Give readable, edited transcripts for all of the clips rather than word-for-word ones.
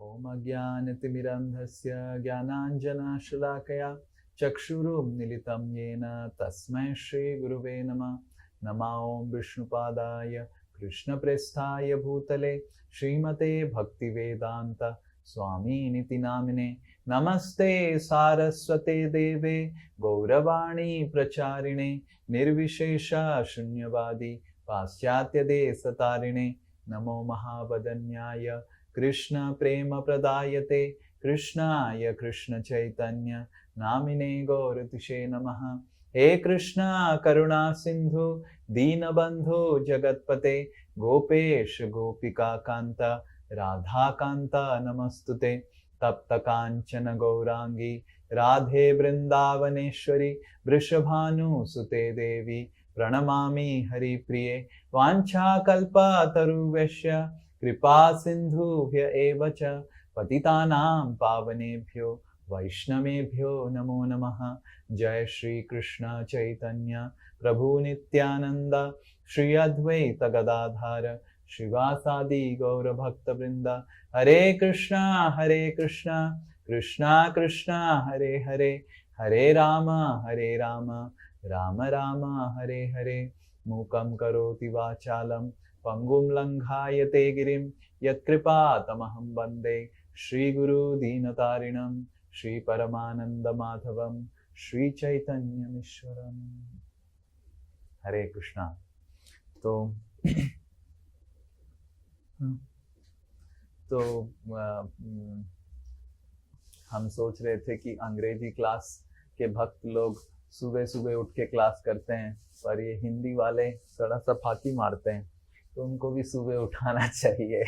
ॐ अज्ञानतिमिरन्धस्य ज्ञानाञ्जनशलाकया चक्षुरुन्मीलितं येन तस्मै श्रीगुरुवे नमः। नमः ॐ विष्णुपादाय कृष्णप्रेष्ठाय भूतले श्रीमते भक्तिवेदान्त स्वामिनिति नामिने। नमस्ते सारस्वते देवे गौरवाणी प्रचारिणे निर्विशेष शून्यवादी पाश्चात्यदेशतारिणे। नमो महावदन्याय कृष्ण प्रेम प्रदायते कृष्णाय कृष्ण चैतन्य नामिने गौरतिशे नमः। हे कृष्ण करुणा सिंधु दीनबंधु जगतपते गोपेश गोपिका कांत राधा कांत नमस्तुते। तप्त कांचन गौरांगी राधे वृंदावनेश्वरी वृषभानुसुते देवी प्रणमामि हरिप्रिये। वाञ्छाकल्पतरुभ्यश्च कृपा सिन्धुभ्य एव च पतितानां पावनेभ्यो वैष्णवेभ्यो नमो नमः। जय श्री कृष्ण चैतन्य प्रभु नित्यानंद श्री अद्वैत गदाधर श्रीवासादि गौर भक्त वृंद। हरे कृष्णा कृष्णा कृष्णा हरे हरे, हरे राम राम राम हरे हरे। मूकं करोति वाचालं पंगुं लंघायते गिरिं यत्कृपातमहं वन्दे श्रीगुरु दीनतारिणं श्री परमानंद माधवं श्री चैतन्यमीश्वरम्। हरे कृष्णा। तो हम सोच रहे थे कि अंग्रेजी क्लास के भक्त लोग सुबह सुबह उठ के क्लास करते हैं, पर ये हिंदी वाले थोड़ा सा फाकी मारते हैं, तो उनको भी सुबह उठाना चाहिए।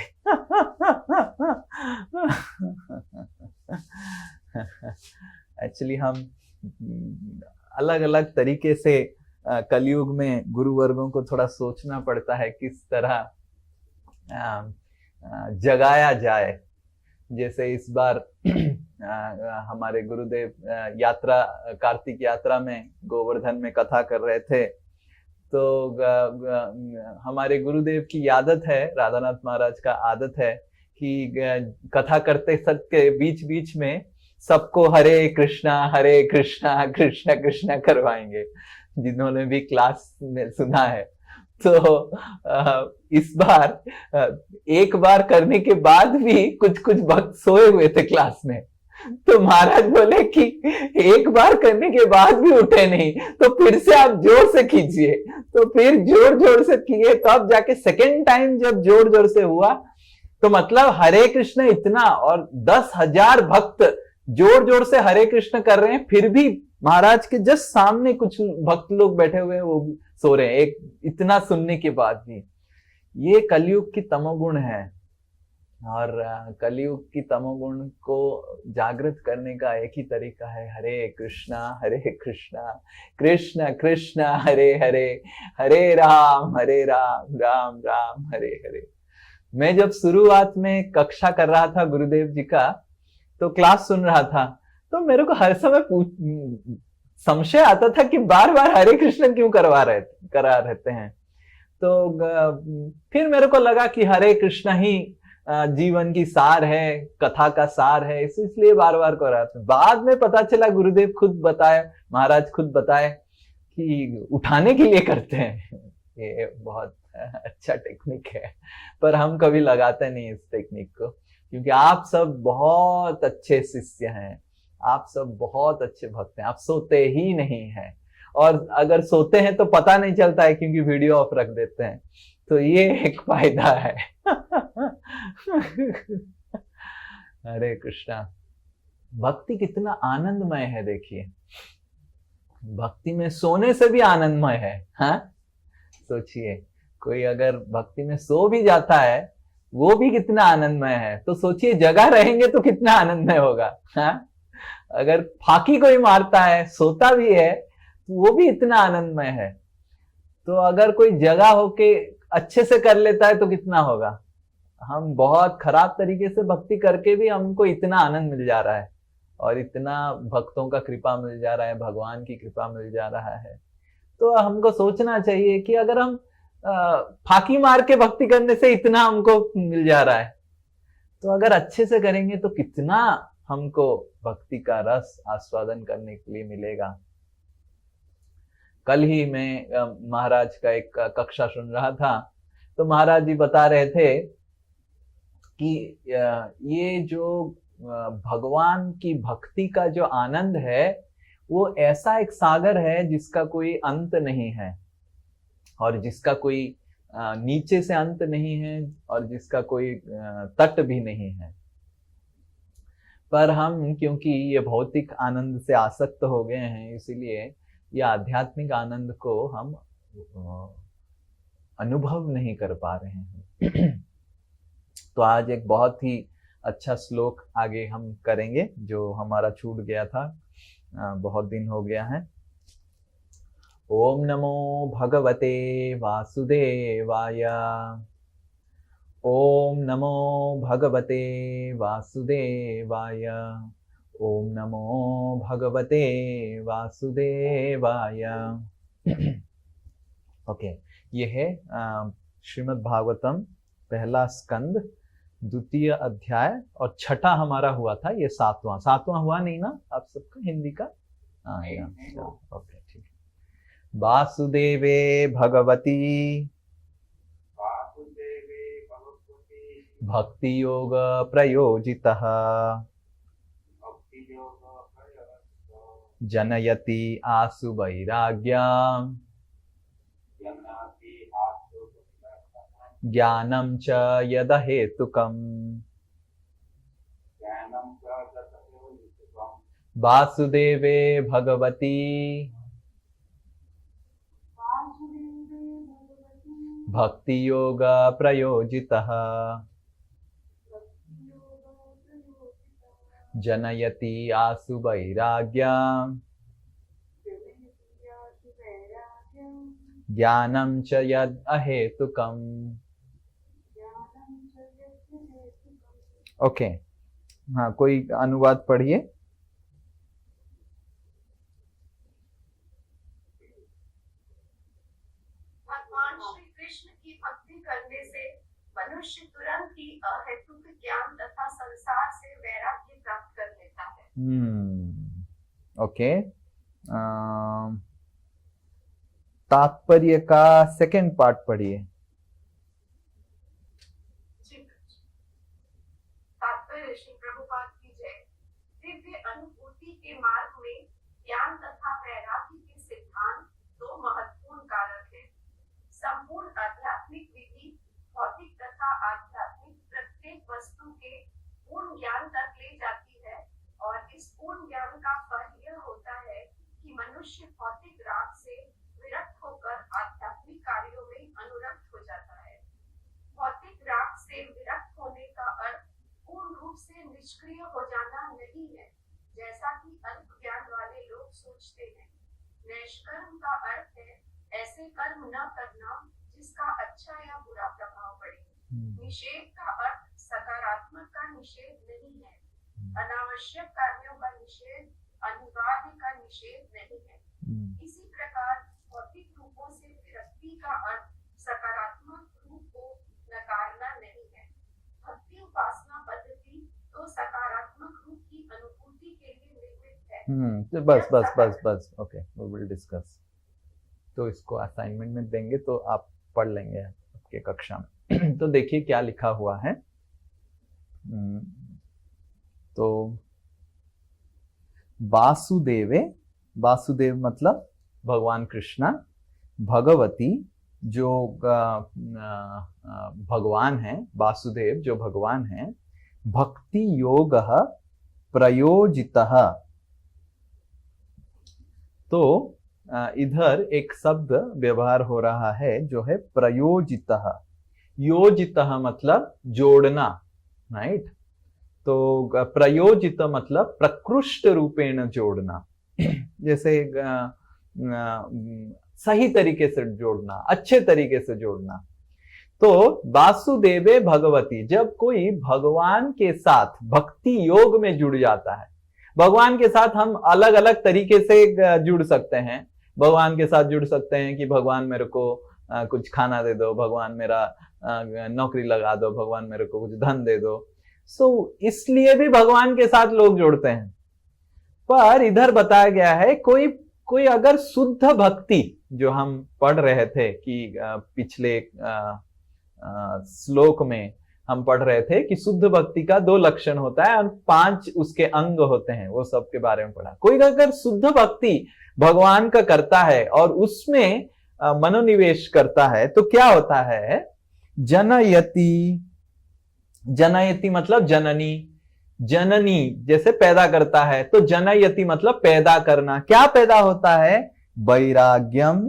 एक्चुअली हम अलग अलग तरीके से कलयुग में गुरुवर्गों को थोड़ा सोचना पड़ता है किस तरह जगाया जाए। जैसे इस बार हमारे गुरुदेव यात्रा, कार्तिक यात्रा में गोवर्धन में कथा कर रहे थे, तो हमारे गुरुदेव की आदत है, राधानाथ महाराज का आदत है कि कथा करते सबके बीच बीच में सबको हरे कृष्णा कृष्ण कृष्ण करवाएंगे, जिन्होंने भी क्लास में सुना है। तो इस बार एक बार करने के बाद भी कुछ कुछ भक्त सोए हुए थे क्लास में, तो महाराज बोले कि एक बार करने के बाद भी उठे नहीं, तो फिर से आप जोर से कीजिए। तो फिर जोर जोर से किए, तो अब जाके सेकेंड टाइम जब जोर जोर से हुआ, तो मतलब हरे कृष्ण इतना, और 10,000 भक्त जोर जोर से हरे कृष्ण कर रहे हैं, फिर भी महाराज के जस्ट सामने कुछ भक्त लोग बैठे हुए हैं, वो भी सो रहे हैं, एक इतना सुनने के बाद भी। ये कलयुग की तमोगुण है, और कलयुग की तमोगुण को जागृत करने का एक ही तरीका है, हरे कृष्णा कृष्ण कृष्ण हरे हरे, हरे राम राम राम हरे हरे। मैं जब शुरुआत में कक्षा कर रहा था गुरुदेव जी का, तो क्लास सुन रहा था, तो मेरे को हर समय संशय आता था कि बार बार हरे कृष्ण क्यों करा रहते हैं। तो फिर मेरे को लगा कि हरे कृष्ण ही जीवन की सार है, कथा का सार है, इसलिए बार बार कर रहा था। बाद में पता चला, गुरुदेव खुद बताए, महाराज खुद बताए कि उठाने के लिए करते हैं। ये बहुत अच्छा टेक्निक है, पर हम कभी लगाते नहीं इस टेक्निक को, क्योंकि आप सब बहुत अच्छे शिष्य हैं, आप सब बहुत अच्छे भक्त हैं, आप सोते ही नहीं हैं, और अगर सोते हैं तो पता नहीं चलता है क्योंकि वीडियो ऑफ रख देते हैं, तो ये एक फायदा है। हरे कृष्णा। भक्ति कितना आनंदमय है, देखिए, भक्ति में सोने से भी आनंदमय है। हाँ, सोचिए, कोई अगर भक्ति में सो भी जाता है, वो भी कितना आनंदमय है, तो सोचिए जगह रहेंगे तो कितना आनंदमय होगा। हाँ, अगर फाकी कोई मारता है, सोता भी है, तो वो भी इतना आनंदमय है। तो अगर कोई जगह होके अच्छे से कर लेता है तो कितना होगा। हम बहुत खराब तरीके से भक्ति करके भी हमको इतना आनंद मिल जा रहा है, और इतना भक्तों का कृपा मिल जा रहा है, भगवान की कृपा मिल जा रहा है। तो हमको सोचना चाहिए कि अगर हम फाकी मार के भक्ति करने से इतना हमको मिल जा रहा है, तो अगर अच्छे से करेंगे तो कितना हमको भक्ति का रस आस्वादन करने के लिए मिलेगा। कल ही मैं महाराज का एक कक्षा सुन रहा था, तो महाराज जी बता रहे थे कि ये जो भगवान की भक्ति का जो आनंद है वो ऐसा एक सागर है जिसका कोई अंत नहीं है, और जिसका कोई नीचे से अंत नहीं है, और जिसका कोई तट भी नहीं है। पर हम क्योंकि ये भौतिक आनंद से आसक्त हो गए हैं, इसीलिए ये आध्यात्मिक आनंद को हम अनुभव नहीं कर पा रहे हैं। तो आज एक बहुत ही अच्छा श्लोक आगे हम करेंगे जो हमारा छूट गया था, बहुत दिन हो गया है। ओम नमो भगवते वासुदेवाय। ओम नमो भगवते वासुदेवाय। ओम नमो भगवते वासुदेवाय। ओके, ये है श्रीमद् भागवतम पहला स्कंद द्वितीय अध्याय, और छठा हमारा हुआ था, ये सातवां हुआ नहीं ना आप सबका हिंदी का? ओके, ठीक है। वासुदेवे भगवती भक्ति योग प्रयोजितः जनयति आसु वैराग्यम् ज्ञानं च यदहेतुकम्। वासुदेवे भगवती भक्ति योग प्रयोजितः जनयति आसु वैराग्यम् ज्ञानं च यद अहेतुकम्। ओके, हाँ, कोई अनुवाद पढ़िए। भगवान श्री कृष्ण की भक्ति करने से मनुष्य तुरंत ही अहेतुक ज्ञान तथा संसार से वैराग्य प्राप्त कर लेता है। ओके, तात्पर्य का सेकंड पार्ट पढ़िए। तात्पर्य श्री प्रभुपाद की जय। दिव्य अनुभूति के मार्ग में ज्ञान तथा वैराग्य के सिद्धांत दो महत्वपूर्ण कारक हैं। संपूर्ण आध्यात्मिक विधि भौतिक तथा आध्यात्मिक प्रत्येक वस्तु के पूर्ण ज्ञान तक ले जाती है, और इस पूर्ण ज्ञान का फल यह होता है कि मनुष्य भौतिक राग से विरक्त होकर आध्यात्मिक कार्यों में अनुरक्त हो जाता है। भौतिक राग से विरक्त होने का अर्थ पूर्ण रूप से निष्क्रिय हो जाना नहीं है, जैसा कि अल्प ज्ञान वाले लोग सोचते हैं। नैष्कर्म का अर्थ है ऐसे कर्म न करना जिसका अच्छा या बुरा प्रभाव पड़े। निषेध का अर्थ सकारात्मक का निषेध नहीं है। अनावश्यक कार्यों का निषेध अनिवार्य का निषेध नहीं है। इसी प्रकार भौतिक रूपों से विरक्ति का अर्थ सकारात्मक रूप को नकारना नहीं है। भक्ति उपासना पद्धति तो सकारात्मक रूप की अनुभूति के लिए निर्मित है। तो बस ओके, वी विल डिस्कस। तो इसको असाइनमेंट में देंगे तो आप पढ़ लेंगे आपके कक्षा में। तो देखिए क्या लिखा हुआ है। तो वासुदेव मतलब भगवान कृष्णा, भगवती जो भगवान है, वासुदेव जो भगवान है, भक्ति योग प्रयोजितः। तो इधर एक शब्द व्यवहार हो रहा है जो है प्रयोजितः। योजितः मतलब जोड़ना, राइट। तो प्रयोजित मतलब प्रकृष्ट रूपेण जोड़ना, जैसे सही तरीके से जोड़ना, अच्छे तरीके से जोड़ना। तो वासुदेवे भगवती, जब कोई भगवान के साथ भक्ति योग में जुड़ जाता है, भगवान के साथ हम अलग अलग तरीके से जुड़ सकते हैं। भगवान के साथ जुड़ सकते हैं कि भगवान मेरे को कुछ खाना दे दो, भगवान मेरा नौकरी लगा दो, भगवान मेरे को कुछ धन दे दो। इसलिए भी भगवान के साथ लोग जुड़ते हैं। पर इधर बताया गया है कोई कोई अगर शुद्ध भक्ति, जो हम पढ़ रहे थे कि पिछले श्लोक में हम पढ़ रहे थे कि शुद्ध भक्ति का 2 लक्षण होता है और 5 उसके अंग होते हैं, वो सब के बारे में पढ़ा। कोई अगर शुद्ध भक्ति भगवान का करता है और उसमें मनोनिवेश करता है तो क्या होता है, जनयति, जनयति मतलब जननी, जननी जैसे पैदा करता है, तो जनयति मतलब पैदा करना। क्या पैदा होता है, वैराग्यम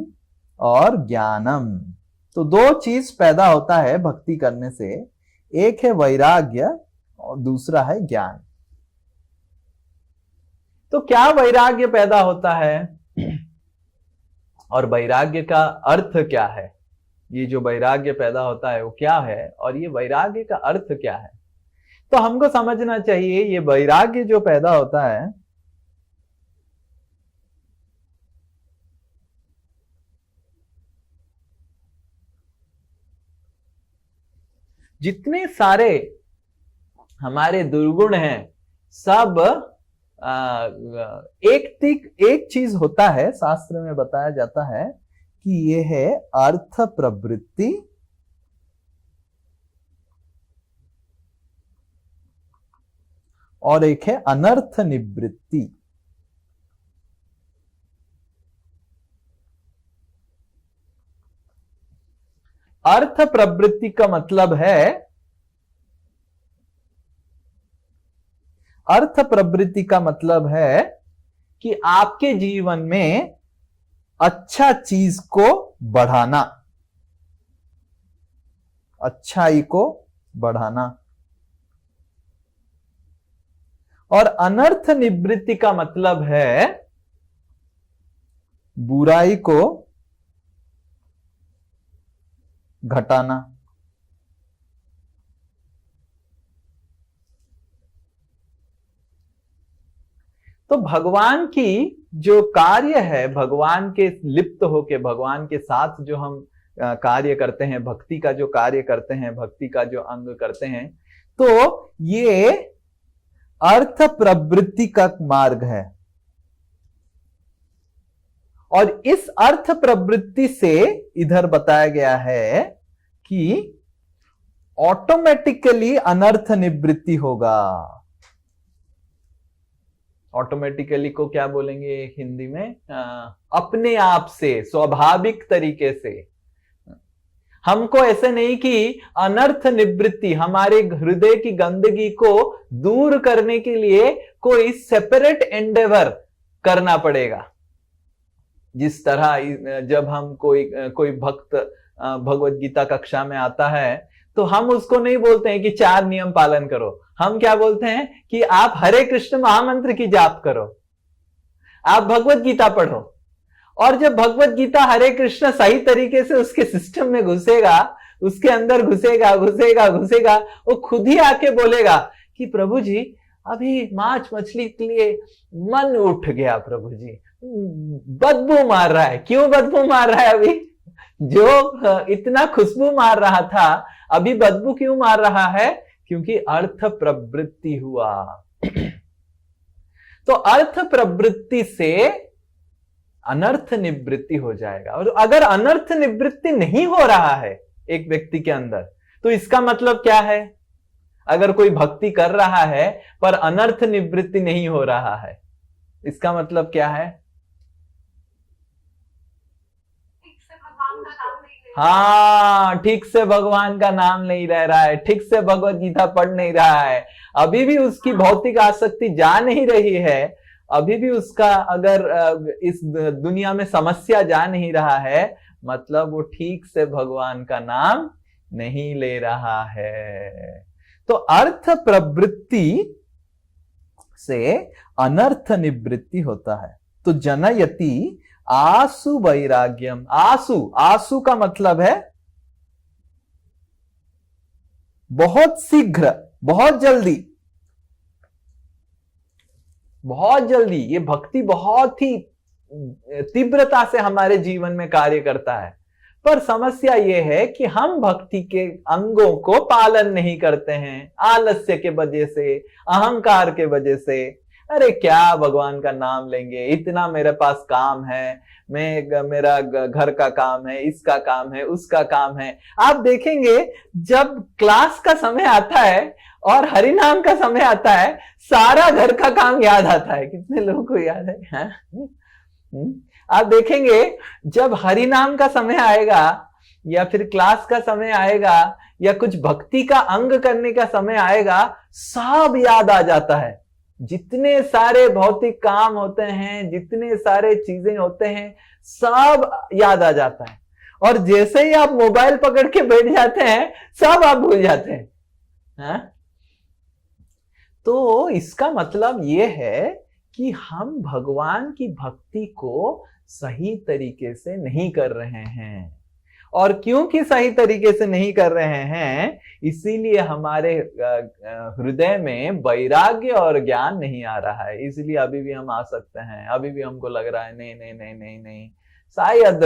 और ज्ञानम। तो 2 चीज पैदा होता है भक्ति करने से, एक है वैराग्य और दूसरा है ज्ञान। तो क्या वैराग्य पैदा होता है और वैराग्य का अर्थ क्या है, ये जो वैराग्य पैदा होता है वो क्या है और ये वैराग्य का अर्थ क्या है। तो हमको समझना चाहिए ये वैराग्य जो पैदा होता है, जितने सारे हमारे दुर्गुण हैं सब एक चीज होता है, शास्त्र में बताया जाता है कि ये है अर्थ प्रवृत्ति और एक है अनर्थ निवृत्ति। अर्थ प्रवृत्ति का मतलब है, अर्थ प्रवृत्ति का मतलब है कि आपके जीवन में अच्छा चीज को बढ़ाना, अच्छाई को बढ़ाना। और अनर्थ निवृत्ति का मतलब है बुराई को घटाना। तो भगवान की जो कार्य है, भगवान के लिप्त होके भगवान के साथ जो हम कार्य करते हैं, भक्ति का जो कार्य करते हैं, भक्ति का जो अंग करते हैं, तो ये अर्थ प्रवृत्ति का मार्ग है। और इस अर्थ प्रवृत्ति से इधर बताया गया है कि ऑटोमेटिकली अनर्थ निवृत्ति होगा। ऑटोमेटिकली को क्या बोलेंगे हिंदी में, अपने आप से, स्वाभाविक तरीके से। हमको ऐसे नहीं कि अनर्थ निवृत्ति, हमारे हृदय की गंदगी को दूर करने के लिए कोई सेपरेट एंडेवर करना पड़ेगा। जिस तरह जब हम कोई भक्त भगवत गीता कक्षा में आता है तो हम उसको नहीं बोलते हैं कि 4 नियम पालन करो, हम क्या बोलते हैं कि आप हरे कृष्ण महामंत्र की जाप करो, आप भगवत गीता पढ़ो। और जब भगवत गीता हरे कृष्ण सही तरीके से उसके सिस्टम में घुसेगा, उसके अंदर घुसेगा घुसेगा घुसेगा, वो खुद ही आके बोलेगा कि प्रभु जी अभी मांस मछली के लिए मन उठ गया, प्रभु जी बदबू मार रहा है। क्यों बदबू मार रहा है? अभी जो इतना खुशबू मार रहा था अभी बदबू क्यों मार रहा है? क्योंकि अर्थ प्रवृत्ति हुआ। तो अर्थ प्रवृत्ति से अनर्थ निवृत्ति हो जाएगा। और अगर अनर्थ निवृत्ति नहीं हो रहा है एक व्यक्ति के अंदर, तो इसका मतलब क्या है? अगर कोई भक्ति कर रहा है पर अनर्थ निवृत्ति नहीं हो रहा है, इसका मतलब क्या है? हाँ, ठीक से भगवान का नाम नहीं ले रहा है, ठीक से भगवत गीता पढ़ नहीं रहा है, अभी भी उसकी भौतिक आसक्ति जा नहीं रही है, अभी भी उसका अगर इस दुनिया में समस्या जा नहीं रहा है, मतलब वो ठीक से भगवान का नाम नहीं ले रहा है। तो अर्थ प्रवृत्ति से अनर्थ निवृत्ति होता है। तो जनयति आसु वैराग्यम। आसु, आसु का मतलब है बहुत शीघ्र, बहुत जल्दी, बहुत जल्दी। ये भक्ति बहुत ही तीव्रता से हमारे जीवन में कार्य करता है। पर समस्या ये है कि हम भक्ति के अंगों को पालन नहीं करते हैं, आलस्य के वजह से, अहंकार के वजह से। अरे क्या भगवान का नाम लेंगे, इतना मेरे पास काम है, मेरा घर का काम है, इसका काम है, उसका काम है। आप देखेंगे जब क्लास का समय आता है और हरि नाम का समय आता है, सारा घर का काम याद आता है। कितने लोगों को याद है? आप देखेंगे जब हरि नाम का समय आएगा या फिर क्लास का समय आएगा या कुछ भक्ति का अंग करने का समय आएगा, सब याद आ जाता है। जितने सारे भौतिक काम होते हैं, जितने सारे चीजें होते हैं, सब याद आ जाता है। और जैसे ही आप मोबाइल पकड़ के बैठ जाते हैं, सब आप भूल जाते हैं। हाँ? तो इसका मतलब यह है कि हम भगवान की भक्ति को सही तरीके से नहीं कर रहे हैं। और क्योंकि सही तरीके से नहीं कर रहे हैं, इसीलिए हमारे हृदय में वैराग्य और ज्ञान नहीं आ रहा है। इसलिए अभी भी हम आ सकते हैं, अभी भी हमको लग रहा है नहीं नहीं नहीं नहीं नहीं, शायद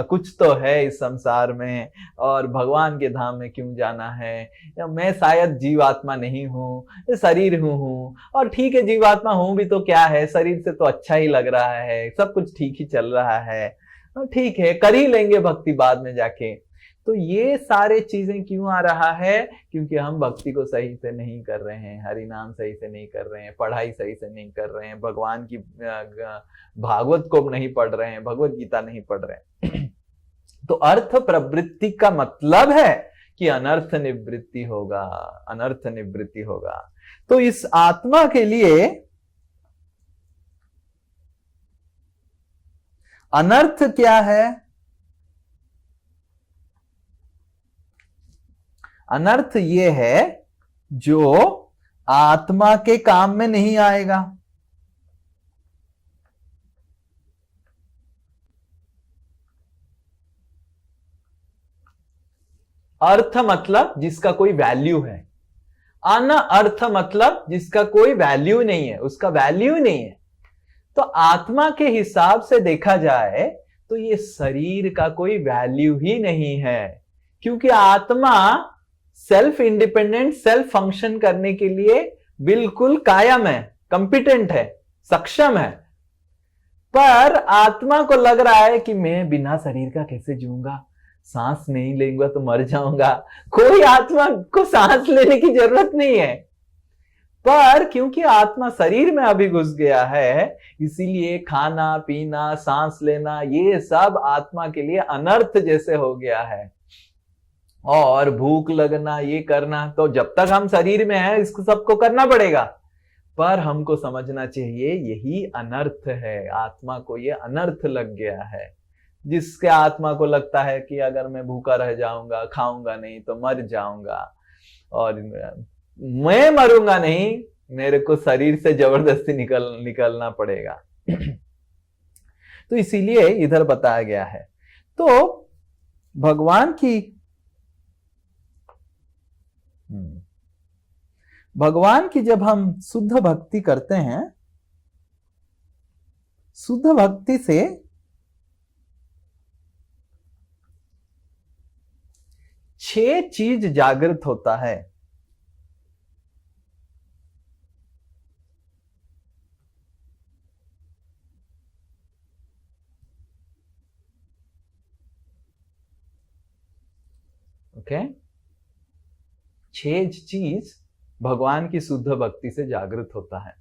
कुछ तो है इस संसार में, और भगवान के धाम में क्यों जाना है, मैं शायद जीवात्मा नहीं हूँ, शरीर हूँ। और ठीक है, जीवात्मा हूँ भी तो क्या है, शरीर से तो अच्छा ही लग रहा है, सब कुछ ठीक ही चल रहा है, ठीक है, कर ही लेंगे भक्ति बाद में जाके। तो ये सारे चीजें क्यों आ रहा है? क्योंकि हम भक्ति को सही से नहीं कर रहे हैं, हरि नाम सही से नहीं कर रहे हैं, पढ़ाई सही से नहीं कर रहे हैं, भगवान की भागवत को नहीं पढ़ रहे हैं, भगवत गीता नहीं पढ़ रहे हैं। तो अर्थ प्रवृत्ति का मतलब है कि अनर्थ निवृत्ति होगा, अनर्थ निवृत्ति होगा। तो इस आत्मा के लिए अनर्थ क्या है? अनर्थ ये है जो आत्मा के काम में नहीं आएगा। अर्थ मतलब जिसका कोई वैल्यू है, अनर्थ मतलब जिसका कोई वैल्यू नहीं है, उसका वैल्यू नहीं है। तो आत्मा के हिसाब से देखा जाए तो ये शरीर का कोई वैल्यू ही नहीं है, क्योंकि आत्मा सेल्फ इंडिपेंडेंट, सेल्फ फंक्शन करने के लिए बिल्कुल कायम है, कंपिटेंट है, सक्षम है। पर आत्मा को लग रहा है कि मैं बिना शरीर का कैसे जीऊंगा, सांस नहीं लेंगे तो मर जाऊंगा। कोई आत्मा को सांस लेने की जरूरत नहीं है, पर क्योंकि आत्मा शरीर में अभी घुस गया है, इसीलिए खाना पीना, सांस लेना, ये सब आत्मा के लिए अनर्थ जैसे हो गया है। और भूख लगना, ये करना, तो जब तक हम शरीर में हैं इसको सबको करना पड़ेगा। पर हमको समझना चाहिए यही अनर्थ है, आत्मा को ये अनर्थ लग गया है। जिसके आत्मा को लगता है कि अगर मैं भूखा रह जाऊंगा, खाऊंगा नहीं तो मर जाऊंगा, और मैं मरूंगा नहीं, मेरे को शरीर से जबरदस्ती निकलना पड़ेगा। तो इसीलिए इधर बताया गया है। तो भगवान की जब हम शुद्ध भक्ति करते हैं, शुद्ध भक्ति से छह चीज जागृत होता है। ओके, छह चीज भगवान की शुद्ध भक्ति से जागृत होता है।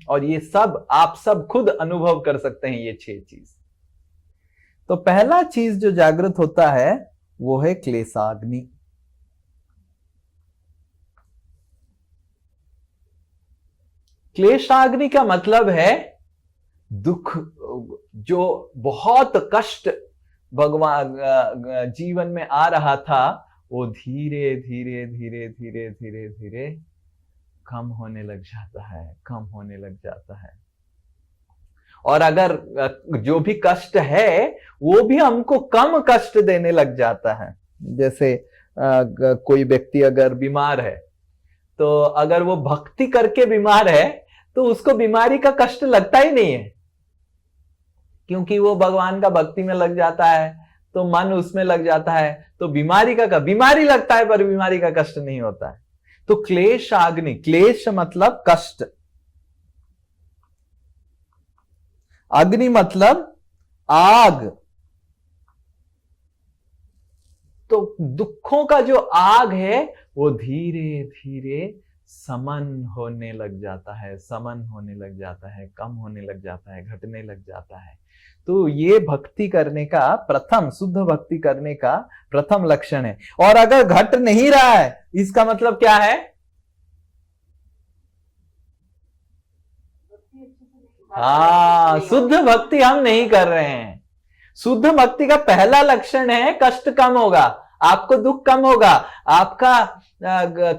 और ये सब आप सब खुद अनुभव कर सकते हैं, ये छह चीज। तो पहला चीज जो जागृत होता है वो है क्लेशाग्नि। क्लेशाग्नि का मतलब है दुख, जो बहुत कष्ट भगवान जीवन में आ रहा था, वो धीरे धीरे धीरे धीरे धीरे धीरे कम होने लग जाता है, कम होने लग जाता है। और अगर जो भी कष्ट है वो भी हमको कम कष्ट देने लग जाता है। जैसे कोई व्यक्ति अगर बीमार है, तो अगर वो भक्ति करके बीमार है तो उसको बीमारी का कष्ट लगता ही नहीं है, क्योंकि वो भगवान का भक्ति में लग जाता है। तो मन उसमें लग जाता है, तो बीमारी बीमारी लगता है पर बीमारी का कष्ट नहीं होता है। तो क्लेश अग्नि, क्लेश मतलब कष्ट, अग्नि मतलब आग। तो दुखों का जो आग है वो धीरे धीरे समन होने लग जाता है, समन होने लग जाता है, कम होने लग जाता है, घटने लग जाता है। तो ये भक्ति करने का प्रथम, शुद्ध भक्ति करने का प्रथम लक्षण है। और अगर घट नहीं रहा है, इसका मतलब क्या है? हाँ, शुद्ध भक्ति हम नहीं कर रहे हैं। शुद्ध भक्ति का पहला लक्षण है कष्ट कम होगा, आपको दुख कम होगा। आपका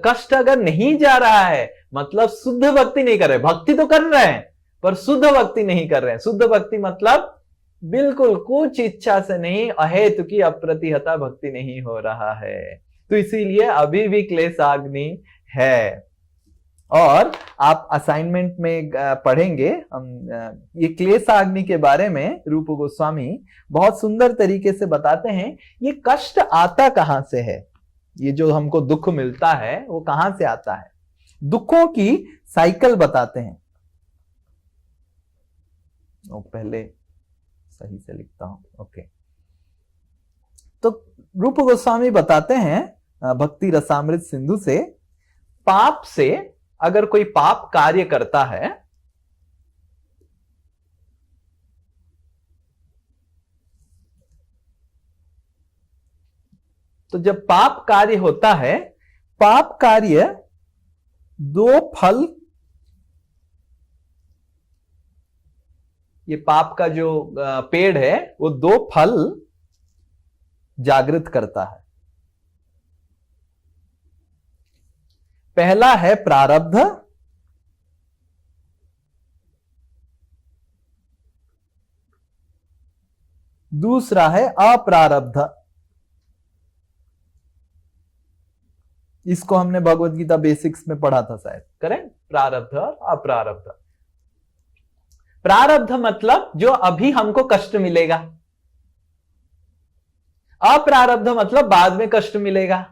कष्ट अगर नहीं जा रहा है मतलब शुद्ध भक्ति नहीं कर रहे। भक्ति तो कर रहे हैं पर शुद्ध भक्ति नहीं कर रहे हैं। शुद्ध भक्ति मतलब बिल्कुल कुछ इच्छा से नहीं, अहेतु की अप्रतिहता भक्ति नहीं हो रहा है। तो इसीलिए अभी भी क्लेशाग्नि है। और आप असाइनमेंट में पढ़ेंगे हम ये क्लेशाग्नि के बारे में। रूप गोस्वामी बहुत सुंदर तरीके से बताते हैं ये कष्ट आता कहां से है, ये जो हमको दुख मिलता है वो कहां से आता है। दुखों की साइकिल बताते हैं। पहले सही से लिखता हूं, ओके। तो रूप गोस्वामी बताते हैं भक्ति रसामृत सिंधु से, पाप से अगर कोई पाप कार्य करता है तो जब पाप कार्य होता है, पाप कार्य दो फल, ये पाप का जो पेड़ है वो दो फल जागृत करता है। पहला है प्रारब्ध, दूसरा है अप्रारब्ध। इसको हमने भगवत गीता बेसिक्स में पढ़ा था शायद, करेक्ट? प्रारब्ध और अप्रारब्ध। प्रारब्ध मतलब जो अभी हमको कष्ट मिलेगा, अप्रारब्ध मतलब बाद में कष्ट मिलेगा।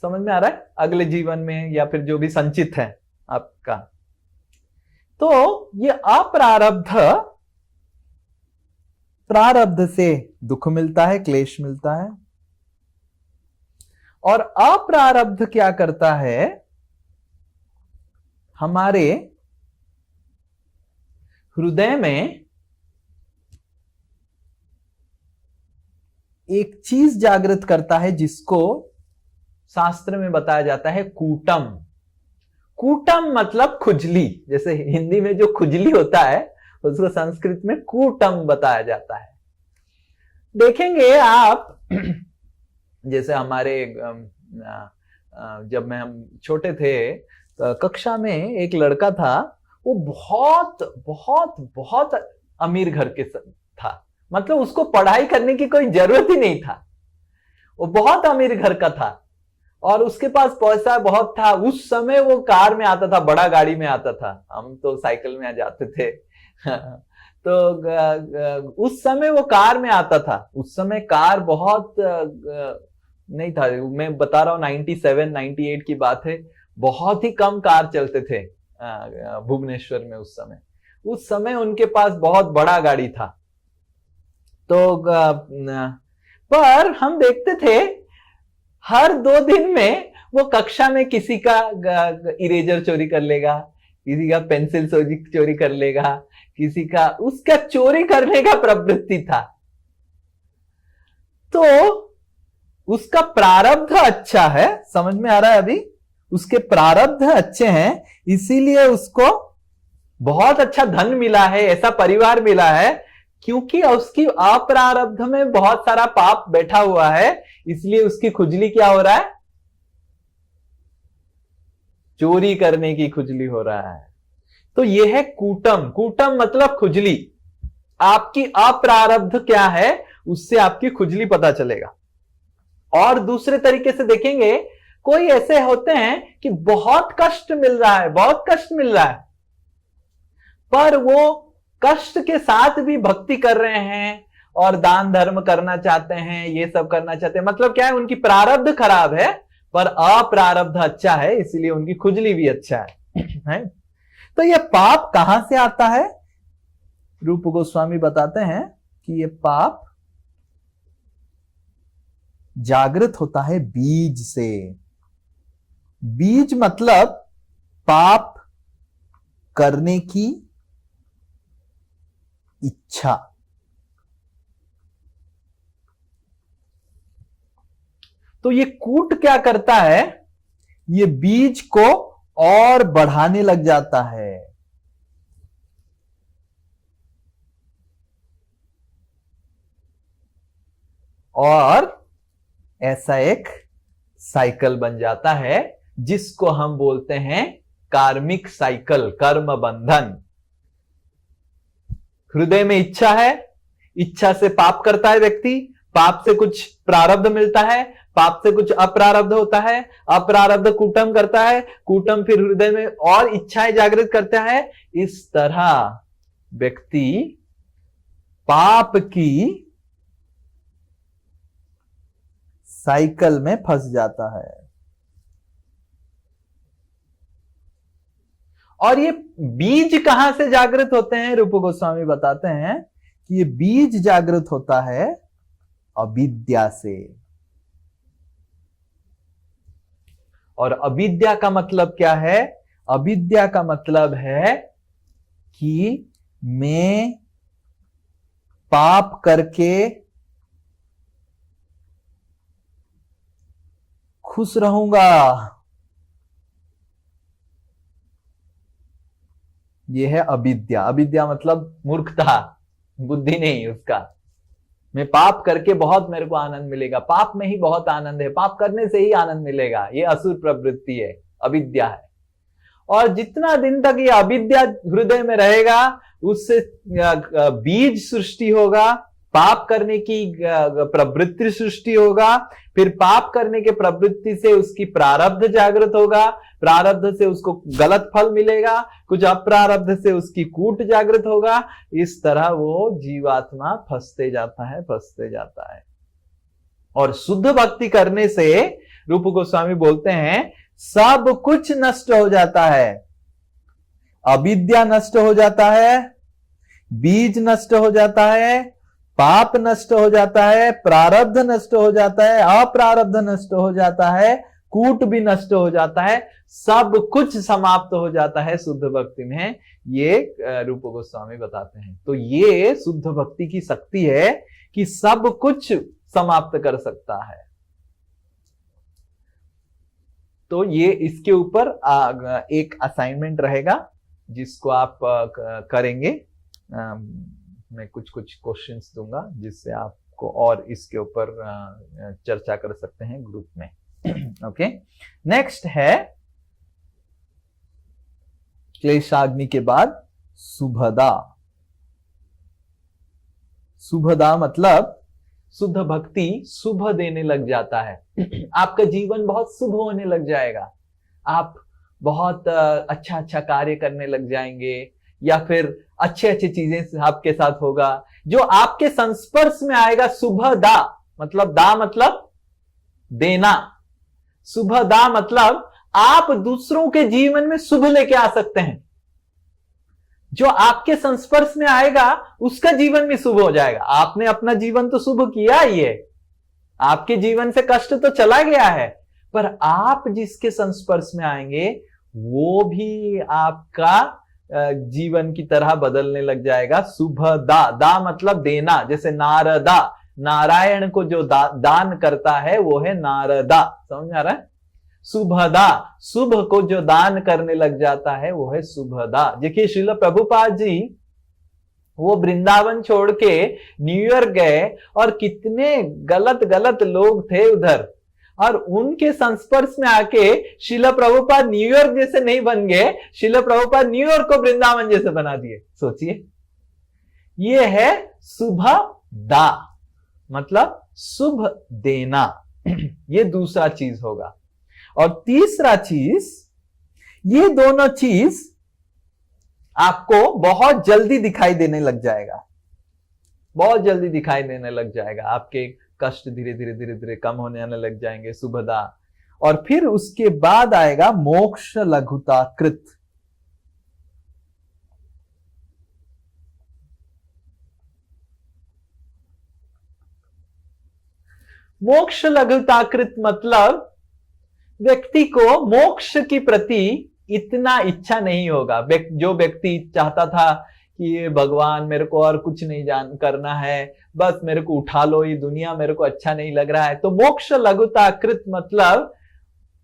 समझ में आ रहा है? अगले जीवन में या फिर जो भी संचित है आपका। तो ये अप्रारब्ध, प्रारब्ध से दुख मिलता है, क्लेश मिलता है। और अप्रारब्ध क्या करता है, हमारे हृदय में एक चीज जागृत करता है जिसको शास्त्र में बताया जाता है कूटम। कूटम मतलब खुजली। जैसे हिंदी में जो खुजली होता है उसको संस्कृत में कूटम बताया जाता है। देखेंगे आप जैसे हमारे जब हम छोटे थे तो कक्षा में एक लड़का था, वो बहुत बहुत बहुत अमीर घर के था। मतलब उसको पढ़ाई करने की कोई जरूरत ही नहीं था, वो बहुत अमीर घर का था और उसके पास पैसा बहुत था। उस समय वो कार में आता था, बड़ा गाड़ी में आता था, हम तो साइकिल में आ जाते थे तो उस समय वो कार में आता था। उस समय कार बहुत नहीं था, मैं बता रहा हूँ 97 98 की बात है। बहुत ही कम कार चलते थे भुवनेश्वर में उस समय उनके पास बहुत बड़ा गाड़ी था। तो पर हम देखते थे हर 2 दिन में वो कक्षा में किसी का इरेजर चोरी कर लेगा, किसी का पेंसिल चोरी कर लेगा, किसी का, उसका चोरी करने का प्रवृत्ति था। तो उसका प्रारब्ध अच्छा है, समझ में आ रहा है? अभी उसके प्रारब्ध अच्छे हैं, इसीलिए उसको बहुत अच्छा धन मिला है, ऐसा परिवार मिला है, क्योंकि उसकी अप्रारब्ध में बहुत सारा पाप बैठा हुआ है। इसलिए उसकी खुजली क्या हो रहा है? चोरी करने की खुजली हो रहा है। तो यह है कूटम। कूटम मतलब खुजली। आपकी अप्रारब्ध क्या है उससे आपकी खुजली पता चलेगा। और दूसरे तरीके से देखेंगे, कोई ऐसे होते हैं कि बहुत कष्ट मिल रहा है, बहुत कष्ट मिल रहा है, पर वो कष्ट के साथ भी भक्ति कर रहे हैं और दान धर्म करना चाहते हैं, ये सब करना चाहते हैं। मतलब क्या है, उनकी प्रारब्ध खराब है पर अप्रारब्ध अच्छा है, इसलिए उनकी खुजली भी अच्छा है। तो ये पाप कहां से आता है? रूप गोस्वामी बताते हैं कि ये पाप जागृत होता है बीज से। बीज मतलब पाप करने की इच्छा। तो ये कूट क्या करता है, ये बीज को और बढ़ाने लग जाता है। और ऐसा एक साइकिल बन जाता है जिसको हम बोलते हैं कार्मिक साइकिल, कर्म बंधन। हृदय में इच्छा है, इच्छा से पाप करता है व्यक्ति, पाप से कुछ प्रारब्ध मिलता है, पाप से कुछ अप्रारब्ध होता है, अप्रारब्ध कूटम करता है, कूटम फिर हृदय में और इच्छाएं जागृत करता है। इस तरह व्यक्ति पाप की साइकिल में फंस जाता है। और ये बीज कहां से जागृत होते हैं? रूप गोस्वामी बताते हैं कि ये बीज जागृत होता है अविद्या से। और अविद्या का मतलब क्या है? अविद्या का मतलब है कि मैं पाप करके खुश रहूंगा। यह है अविद्या। अविद्या मतलब मूर्खता, बुद्धि नहीं उसका। मैं पाप करके बहुत मेरे को आनंद मिलेगा, पाप में ही बहुत आनंद है, पाप करने से ही आनंद मिलेगा, ये असुर प्रवृत्ति है, अविद्या है। और जितना दिन तक ये अविद्या हृदय में रहेगा उससे बीज सृष्टि होगा, पाप करने की प्रवृत्ति सृष्टि होगा, फिर पाप करने के प्रवृत्ति से उसकी प्रारब्ध जागृत होगा, प्रारब्ध से उसको गलत फल मिलेगा, कुछ अप्रारब्ध से उसकी कूट जागृत होगा। इस तरह वो जीवात्मा फंसते जाता है। और शुद्ध भक्ति करने से रूप गोस्वामी बोलते हैं सब कुछ नष्ट हो जाता है। अविद्या नष्ट हो जाता है, बीज नष्ट हो जाता है, पाप नष्ट हो जाता है, प्रारब्ध नष्ट हो जाता है, अप्रारब्ध नष्ट हो जाता है, कूट भी नष्ट हो जाता है, सब कुछ समाप्त हो जाता है शुद्ध भक्ति में। ये रूप गोस्वामी बताते हैं। तो ये शुद्ध भक्ति की शक्ति है कि सब कुछ समाप्त कर सकता है। तो ये इसके ऊपर एक असाइनमेंट रहेगा जिसको आप करेंगे। मैं कुछ क्वेश्चंस दूंगा जिससे आपको और इसके ऊपर चर्चा कर सकते हैं ग्रुप में। ओके, नेक्स्ट है क्लेशाग्नि के बाद शुभदा। शुभदा मतलब शुद्ध भक्ति शुभ देने लग जाता है। आपका जीवन बहुत शुभ होने लग जाएगा, आप बहुत अच्छा कार्य करने लग जाएंगे, या फिर अच्छे चीजें आपके साथ होगा जो आपके संस्पर्श में आएगा। शुभदा मतलब दा मतलब देना, शुभदा मतलब आप दूसरों के जीवन में शुभ लेके आ सकते हैं। जो आपके संस्पर्श में आएगा उसका जीवन भी शुभ हो जाएगा। आपने अपना जीवन तो शुभ किया ही है, आपके जीवन से कष्ट तो चला गया है, पर आप जिसके संस्पर्श में आएंगे वो भी आपका जीवन की तरह बदलने लग जाएगा। शुभदा, दा मतलब देना। जैसे नारदा, नारायण को जो दान करता है वो है नारदा। समझ में आ रहा है? शुभदा, शुभ को जो दान करने लग जाता है वो है शुभदा। देखिए श्रील प्रभुपाद जी वो वृंदावन छोड़ के न्यूयॉर्क गए और कितने गलत लोग थे उधर, और उनके संस्पर्श में आके श्रील प्रभुपाद न्यूयॉर्क जैसे नहीं बन गए, श्रील प्रभुपाद न्यूयॉर्क को वृंदावन जैसे बना दिए। सोचिए, ये है शुभदा मतलब शुभ देना। ये दूसरा चीज होगा। और तीसरा चीज, ये दोनों चीज आपको बहुत जल्दी दिखाई देने लग जाएगा। बहुत जल्दी दिखाई देने लग जाएगा, आपके कष्ट धीरे धीरे धीरे धीरे कम होने आने लग जाएंगे, सुभदा। और फिर उसके बाद आएगा मोक्ष लघुता कृत। मोक्ष लघुताकृत मतलब व्यक्ति को मोक्ष की प्रति इतना इच्छा नहीं होगा। जो व्यक्ति चाहता था कि ये भगवान मेरे को और कुछ नहीं जान करना है, बस मेरे को उठा लो, ये दुनिया मेरे को अच्छा नहीं लग रहा है, तो मोक्ष लघुताकृत मतलब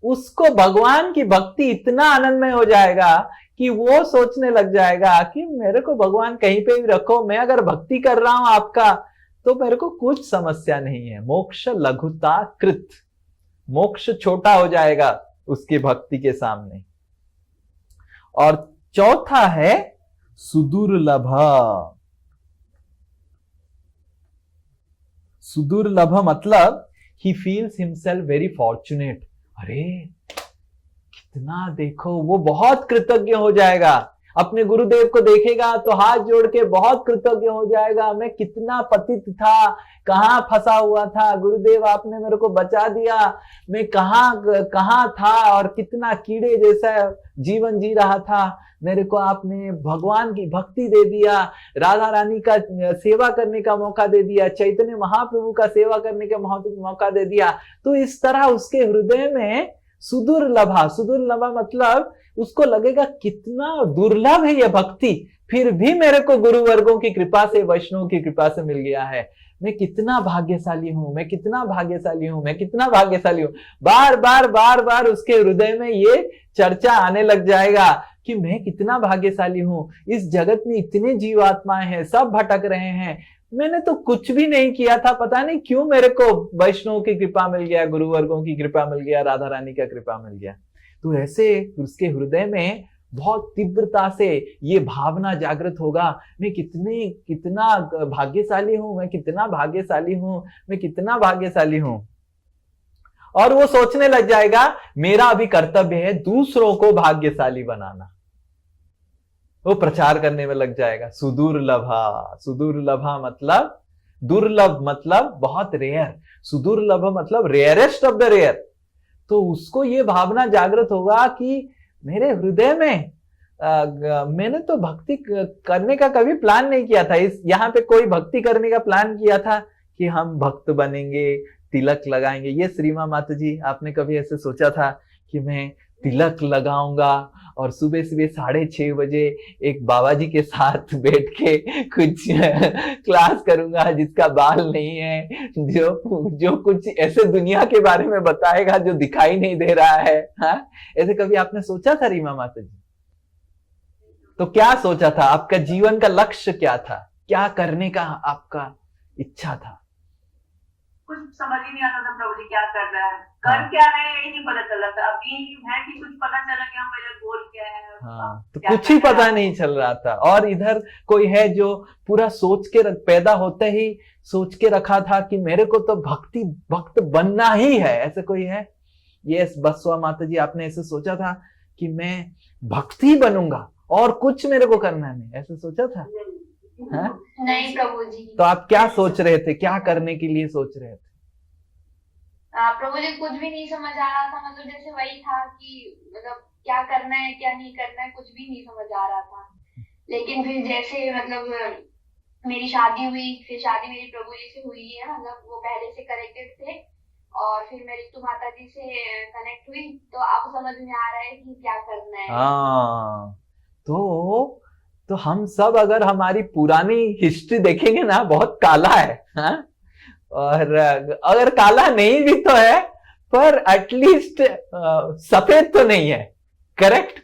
उसको भगवान की भक्ति इतना आनंदमय हो जाएगा कि वो सोचने लग जाएगा कि मेरे को भगवान कहीं पे भी रखो, मैं अगर भक्ति कर रहा हूं आपका तो मेरे को कुछ समस्या नहीं है। मोक्ष लघुताकृत, मोक्ष छोटा हो जाएगा उसकी भक्ति के सामने। और चौथा है सुदुर्लभ। सुदुर्लभ मतलब he feels himself very fortunate. अरे कितना, देखो वो बहुत कृतज्ञ हो जाएगा, अपने गुरुदेव को देखेगा तो हाथ जोड़ के बहुत कृतज्ञ हो जाएगा, मैं कितना पतित था, कहां फंसा हुआ था, गुरुदेव आपने मेरे को बचा दिया, मैं कहां था और कितना कीड़े जैसा जीवन जी रहा था, मेरे को आपने भगवान की भक्ति दे दिया, राधा रानी का सेवा करने का मौका दे दिया, चैतन्य महाप्रभु का सेवा करने का मौका दे दिया। तो इस तरह उसके हृदय में सुदुर्लभा, सुदुर्लभा मतलब उसको लगेगा कितना दुर्लभ है यह भक्ति, फिर भी मेरे को गुरु वर्गों की कृपा से, वैष्णव की कृपा से मिल गया है, मैं कितना भाग्यशाली हूं, मैं कितना भाग्यशाली हूं, मैं कितना भाग्यशाली हूं। बार बार उसके हृदय में ये चर्चा आने लग जाएगा कि मैं कितना भाग्यशाली हूं, इस जगत में इतने जीवात्माएं हैं, सब भटक रहे हैं, मैंने तो कुछ भी नहीं किया था, पता नहीं क्यों मेरे को वैष्णव की कृपा मिल गया, गुरुवर्गों की कृपा मिल गया, राधा रानी का कृपा मिल गया। तो ऐसे उसके हृदय में बहुत तीव्रता से ये भावना जागृत होगा, मैं कितना भाग्यशाली हूं, मैं कितना भाग्यशाली हूं, मैं कितना भाग्यशाली हूं। और वो सोचने लग जाएगा मेरा अभी कर्तव्य है दूसरों को भाग्यशाली बनाना, वो प्रचार करने में लग जाएगा। सुदुर्लभा, सुदुर्लभा मतलब दुर्लभ मतलब बहुत रेयर, सुदुर्लभ मतलब रेयरेस्ट ऑफ द रेयर। तो उसको ये भावना जागृत होगा कि मेरे हृदय में मैंने तो भक्ति करने का कभी प्लान नहीं किया था, इस यहाँ पे कोई भक्ति करने का प्लान किया था कि हम भक्त बनेंगे, तिलक लगाएंगे। ये श्रीमा माता जी, आपने कभी ऐसे सोचा था कि मैं तिलक लगाऊंगा और सुबह सुबह 6:30 बजे एक बाबा जी के साथ बैठ के कुछ क्लास करूंगा जिसका बाल नहीं है, जो कुछ ऐसे दुनिया के बारे में बताएगा जो दिखाई नहीं दे रहा है। हाँ, ऐसे कभी आपने सोचा था रीमा माता जी? तो क्या सोचा था, आपका जीवन का लक्ष्य क्या था, क्या करने का आपका इच्छा था? कुछ समझ ही नहीं आता था प्रभु जी क्या कर रहा है, कर क्या रहे हैं यही नहीं पता चला था। अभी है कि कुछ पता चला कि मेरा गोल क्या है। हाँ, तो कुछ ही पता नहीं चल रहा था। और इधर कोई है जो पूरा सोच के पैदा होते ही सोच के रखा था कि मेरे को तो भक्त बनना ही है, ऐसे कोई है? यस बसवा माता जी, आपने ऐसे सोचा था कि मैं भक्ति बनूंगा और कुछ मेरे को करना नहीं, ऐसे सोचा था? हाँ? नहीं प्रभु जी। तो आप क्या सोच रहे थे, क्या करने के लिए सोच रहे थे? प्रभु जी कुछ भी नहीं समझ आ रहा था, मतलब जैसे वही था कि मतलब क्या करना है क्या नहीं करना है, कुछ भी नहीं समझ आ रहा था। लेकिन फिर जैसे मतलब मेरी शादी हुई, फिर शादी मेरी प्रभु जी से हुई है, मतलब वो पहले से कनेक्टेड थे, और फिर मेरी रितु माता जी से कनेक्ट हुई, तो अब समझ में आ रहा है कि क्या करना है। हाँ, तो हम सब अगर हमारी पुरानी हिस्ट्री देखेंगे ना, बहुत काला है। हाँ? और अगर काला नहीं भी तो है, पर एटलीस्ट सफेद तो नहीं है। करेक्ट?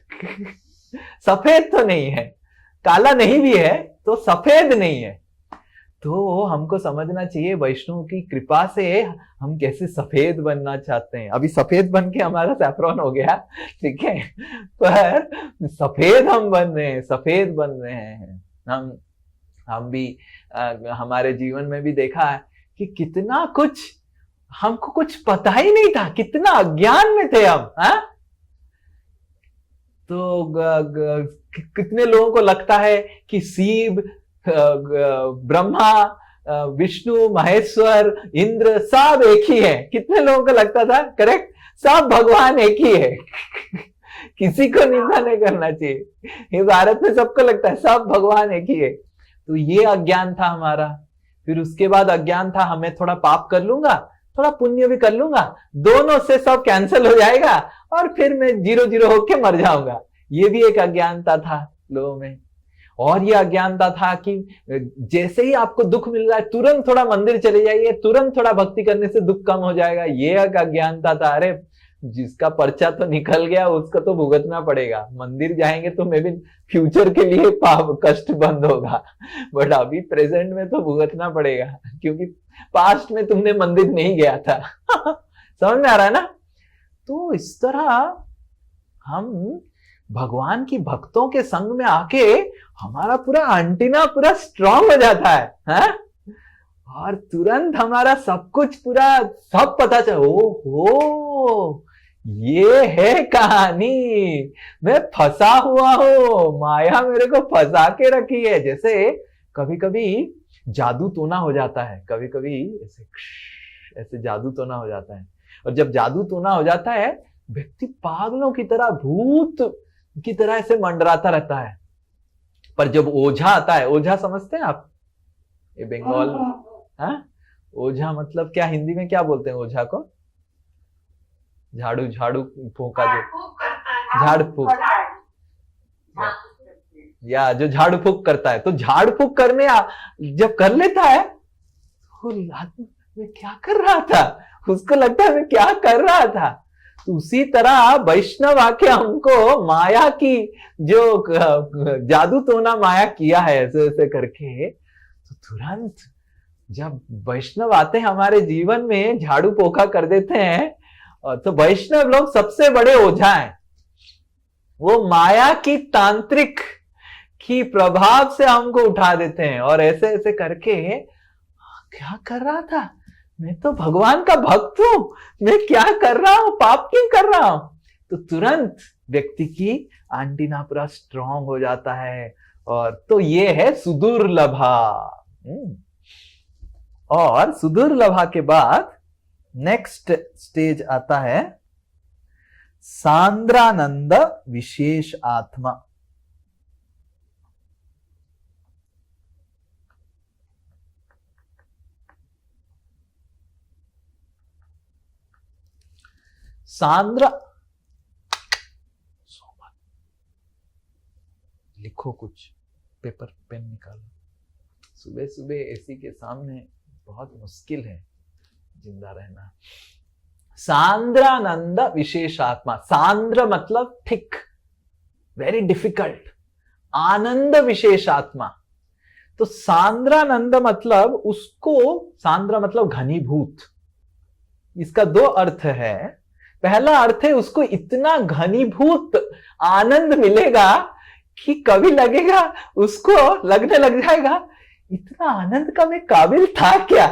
सफेद तो नहीं है, काला नहीं भी है तो सफेद नहीं है। तो हमको समझना चाहिए वैष्णव की कृपा से हम कैसे सफेद बनना चाहते हैं। अभी सफेद बन के हमारा सैफरॉन हो गया, ठीक है, पर सफेद हम बन रहे हैं, सफेद बन रहे हैं। हम भी हमारे जीवन में भी देखा है कि कितना कुछ हमको कुछ पता ही नहीं था, कितना अज्ञान में थे हम। हाँ, तो कितने लोगों को लगता है कि शिव, ब्रह्मा, विष्णु, महेश्वर, इंद्र सब एक ही है। कितने लोगों को लगता था? करेक्ट, सब भगवान एक ही है। किसी को निंदा नहीं करना चाहिए। ये भारत में सबको लगता है सब भगवान एक ही है। तो ये अज्ञान था हमारा। फिर उसके बाद अज्ञान था हमें थोड़ा पाप कर लूंगा, थोड़ा पुण्य भी कर लूंगा, दोनों से सब कैंसिल हो जाएगा और फिर मैं 0-0 होके मर जाऊंगा। ये भी एक अज्ञानता था लोगों में। और ये अज्ञानता था कि जैसे ही आपको दुख मिल रहा है तुरंत थोड़ा मंदिर चले जाइए, तुरंत थोड़ा भक्ति करने से दुख कम हो जाएगा। ये एक अज्ञानता था। अरे जिसका पर्चा तो निकल गया उसका तो भुगतना पड़ेगा। मंदिर जाएंगे तो मे भी फ्यूचर के लिए पाप कष्ट बंद होगा, बट अभी प्रेजेंट में तो भुगतना पड़ेगा, क्योंकि पास्ट में तुमने मंदिर नहीं गया था। समझ में आ रहा है ना? तो इस तरह हम भगवान की भक्तों के संग में आके हमारा पूरा एंटीना पूरा स्ट्रांग हो जाता है, और तुरंत हमारा सब कुछ पूरा सब पता चल, ओहो ये है कहानी, मैं फंसा हुआ हूं, माया मेरे को फंसा के रखी है। जैसे कभी कभी जादू टोना हो जाता है, कभी कभी ऐसे जादू टोना हो जाता है, और जब जादू टोना हो जाता है व्यक्ति पागलों की तरह, भूत की तरह ऐसे मंडराता रहता है। पर जब ओझा आता है, ओझा समझते हैं आप? ये बंगाल, ओझा मतलब क्या, हिंदी में क्या बोलते हैं ओझा को? झाड़ू फूका, जो झाड़ फूक, या जो झाड़ू फूक करता है। तो झाड़ फूक करने जब कर लेता है तो मैं क्या कर रहा था, उसको लगता है मैं क्या कर रहा था। तो उसी तरह वैष्णव आके हमको माया की जो जादू टोना माया किया है ऐसे ऐसे करके, तो तुरंत जब वैष्णव आते हैं हमारे जीवन में, झाड़ू पोखा कर देते हैं, तो वैष्णव लोग सबसे बड़े ओझा हैं। वो माया की तांत्रिक की प्रभाव से हमको उठा देते हैं, और ऐसे ऐसे करके क्या कर रहा था, मैं तो भगवान का भक्त हूं, मैं क्या कर रहा हूं, पाप क्यों कर रहा हूं। तो तुरंत व्यक्ति की एंटीना पूरा स्ट्रांग हो जाता है। और तो ये है सुदुर्लभा। और सुदुर्लभा के बाद नेक्स्ट स्टेज आता है सांद्रानंद विशेष आत्मा। सांद्र, लिखो कुछ, पेपर पेन निकालो। सुबह सुबह एसी के सामने बहुत मुश्किल है जिंदा रहना। सांद्रानंद विशेष आत्मा। सांद्र मतलब थिक, वेरी डिफिकल्ट। आनंद विशेष आत्मा। तो सांद्रानंद मतलब उसको, सांद्र मतलब घनीभूत। इसका दो अर्थ है। पहला अर्थ है उसको इतना घनीभूत आनंद मिलेगा कि कभी लगेगा, उसको लगने लग जाएगा इतना आनंद का मैं काबिल था क्या,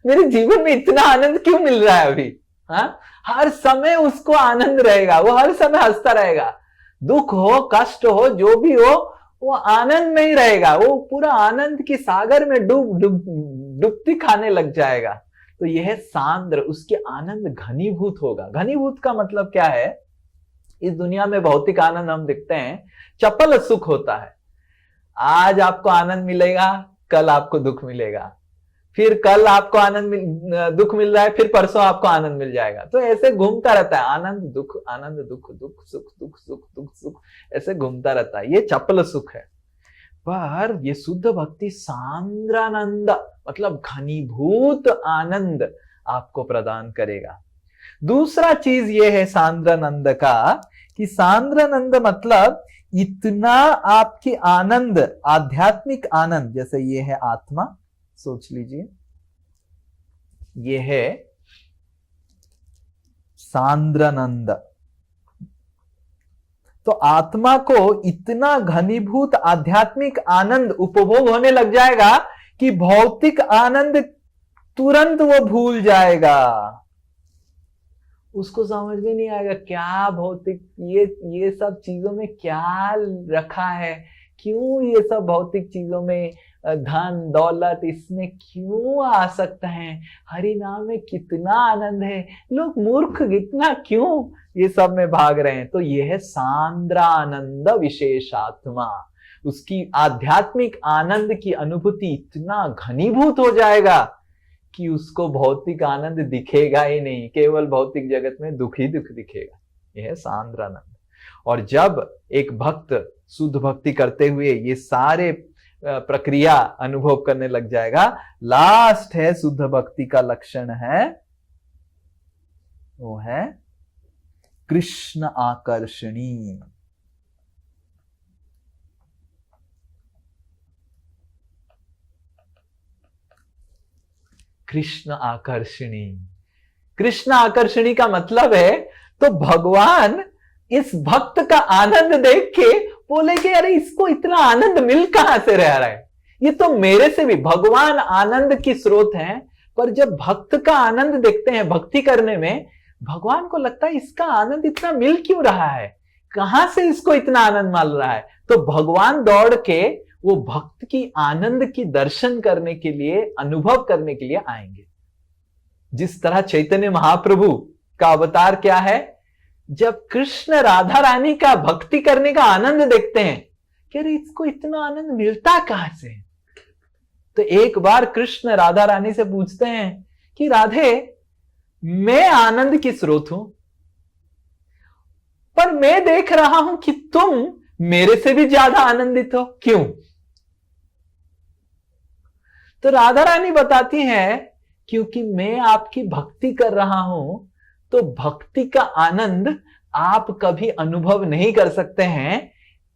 मेरे जीवन में इतना आनंद क्यों मिल रहा है अभी। हर समय उसको आनंद रहेगा, वो हर समय हंसता रहेगा। दुख हो कष्ट हो जो भी हो, वो आनंद में ही रहेगा। वो पूरा आनंद की सागर में डुबकी खाने लग जाएगा। तो यह है सांद्र, उसके आनंद घनीभूत होगा। घनीभूत का मतलब क्या है? इस दुनिया में भौतिक आनंद हम देखते हैं, चपल सुख होता है। आज आपको आनंद मिलेगा, कल आपको दुख मिलेगा, फिर कल आपको दुख मिल रहा है, फिर परसों आपको आनंद मिल जाएगा। तो ऐसे घूमता रहता है, आनंद दुख दुख सुख दुख सुख दुख सुख, ऐसे घूमता रहता है। ये चपल सुख है। पर ये शुद्ध भक्ति सांद्रानंद मतलब घनीभूत आनंद आपको प्रदान करेगा। दूसरा चीज ये है सांद्रानंद का, कि सांद्रानंद मतलब इतना आपकी आनंद, आध्यात्मिक आनंद, जैसे ये है आत्मा, सोच लीजिए ये है सांद्रानंद। तो आत्मा को इतना घनीभूत आध्यात्मिक आनंद उपभोग होने लग जाएगा कि भौतिक आनंद तुरंत वो भूल जाएगा। उसको समझ में नहीं आएगा क्या भौतिक, ये सब चीजों में क्या रखा है, क्यों ये सब भौतिक चीजों में, धन दौलत, इसमें क्यों आ सकता है? हरि नाम में कितना आनंद है, लोग मूर्ख इतना क्यों ये सब में भाग रहे हैं? तो यह है सांद्रानंद विशेषात्मा। उसकी आध्यात्मिक आनंद की अनुभूति इतना घनीभूत हो जाएगा कि उसको भौतिक आनंद दिखेगा ही नहीं, केवल भौतिक जगत में दुख ही दुख दिखेगा। यह है सांद्रानंद। और जब एक भक्त शुद्ध भक्ति करते हुए ये सारे प्रक्रिया अनुभव करने लग जाएगा, लास्ट है शुद्ध भक्ति का लक्षण है, वो है कृष्ण आकर्षणी। कृष्ण आकर्षणी। कृष्ण आकर्षणी का मतलब है, तो भगवान इस भक्त का आनंद देख के बोले कि अरे इसको इतना आनंद मिल कहां से रह रहा है, ये तो मेरे से भी। भगवान आनंद की स्रोत हैं, पर जब भक्त का आनंद देखते हैं भक्ति करने में, भगवान को लगता है इसका आनंद इतना मिल क्यों रहा है, कहां से इसको इतना आनंद मिल रहा है। तो भगवान दौड़ के वो भक्त की आनंद की दर्शन करने के लिए, अनुभव करने के लिए आएंगे। जिस तरह चैतन्य महाप्रभु का अवतार क्या है, जब कृष्ण राधा रानी का भक्ति करने का आनंद देखते हैं कि अरे इसको इतना आनंद मिलता कहां से, तो एक बार कृष्ण राधा रानी से पूछते हैं कि राधे, मैं आनंद की स्रोत हूं, पर मैं देख रहा हूं कि तुम मेरे से भी ज्यादा आनंदित हो, क्यों? तो राधा रानी बताती हैं, क्योंकि मैं आपकी भक्ति कर रहा हूं, तो भक्ति का आनंद आप कभी अनुभव नहीं कर सकते हैं।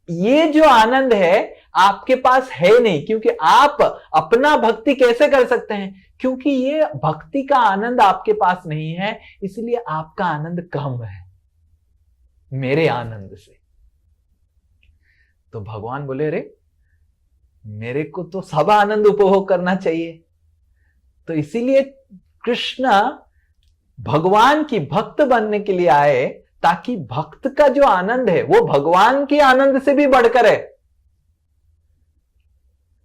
ये जो आनंद है आपके पास है नहीं, क्योंकि आप अपना भक्ति कैसे कर सकते हैं? क्योंकि ये भक्ति का आनंद आपके पास नहीं है, इसलिए आपका आनंद कम है मेरे आनंद से। तो भगवान बोले, रे मेरे को तो सब आनंद उपभोग करना चाहिए। तो इसीलिए कृष्ण भगवान की भक्त बनने के लिए आए, ताकि भक्त का जो आनंद है वो भगवान के आनंद से भी बढ़कर है।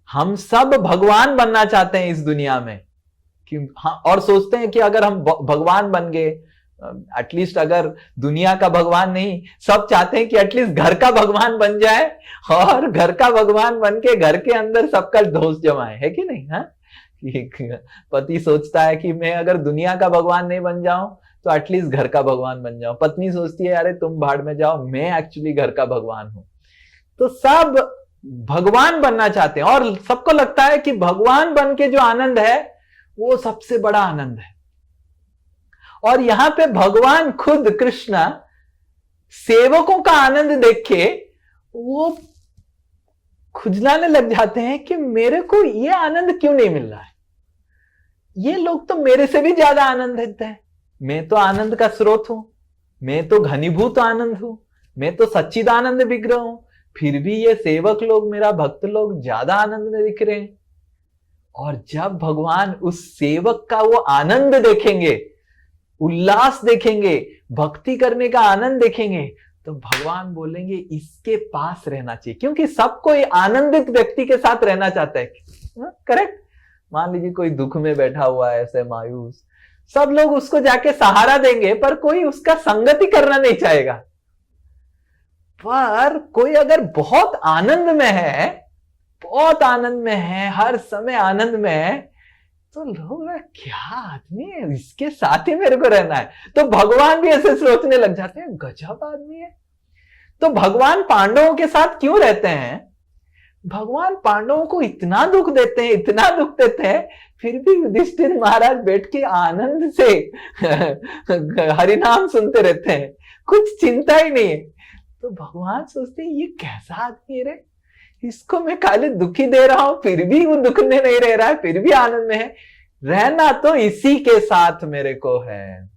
हम सब भगवान बनना चाहते हैं इस दुनिया में, और सोचते हैं कि अगर हम भगवान बन गए, एटलीस्ट अगर दुनिया का भगवान नहीं, सब चाहते हैं कि एटलीस्ट घर का भगवान बन जाए, और घर का भगवान बन के घर के अंदर सबका दोष जमाए, है कि नहीं? हाँ, पति सोचता है कि मैं अगर दुनिया का भगवान नहीं बन जाऊं तो एटलीस्ट घर का भगवान बन जाऊं। पत्नी सोचती है अरे तुम भाड़ में जाओ, मैं एक्चुअली घर का भगवान हूं। तो सब भगवान बनना चाहते हैं, और सबको लगता है कि भगवान बन के जो आनंद है वो सबसे बड़ा आनंद है। और यहां पे भगवान खुद कृष्ण सेवकों का आनंद देख के वो खुजलाने लग जाते हैं कि मेरे को ये आनंद क्यों नहीं मिल रहा है, ये लोग तो मेरे से भी ज्यादा आनंदित हैं, मैं तो आनंद का स्रोत हूं, मैं तो घनीभूत आनंद हूं, मैं तो सच्चिदानंद विग्रह हूं, फिर भी ये सेवक लोग, मेरा भक्त लोग ज्यादा आनंद में दिख रहे हैं। और जब भगवान उस सेवक का वो आनंद देखेंगे, उल्लास देखेंगे, भक्ति करने का आनंद देखेंगे, तो भगवान बोलेंगे इसके पास रहना चाहिए, क्योंकि सबको आनंदित व्यक्ति के साथ रहना चाहता है। करेक्ट? मान लीजिए कोई दुख में बैठा हुआ है, ऐसे मायूस, सब लोग उसको जाके सहारा देंगे, पर कोई उसका संगति करना नहीं चाहेगा। पर कोई अगर बहुत आनंद में है, बहुत आनंद में है, हर समय आनंद में है, तो लोग क्या आदमी है, इसके साथ ही मेरे को रहना है। तो भगवान भी ऐसे सोचने लग जाते हैं, गजब आदमी है। तो भगवान पांडवों के साथ क्यों रहते हैं? भगवान पांडवों को इतना दुख देते हैं, इतना दुख देते हैं, फिर भी युधिष्ठिर महाराज बैठ के आनंद से हरिनाम सुनते रहते हैं, कुछ चिंता ही नहीं है। तो भगवान सोचते हैं ये कैसा आदमी है रे, इसको मैं खाली दुखी दे रहा हूं, फिर भी वो दुख में नहीं रह रहा है, फिर भी आनंद में है। रहना तो इसी के साथ मेरे को है।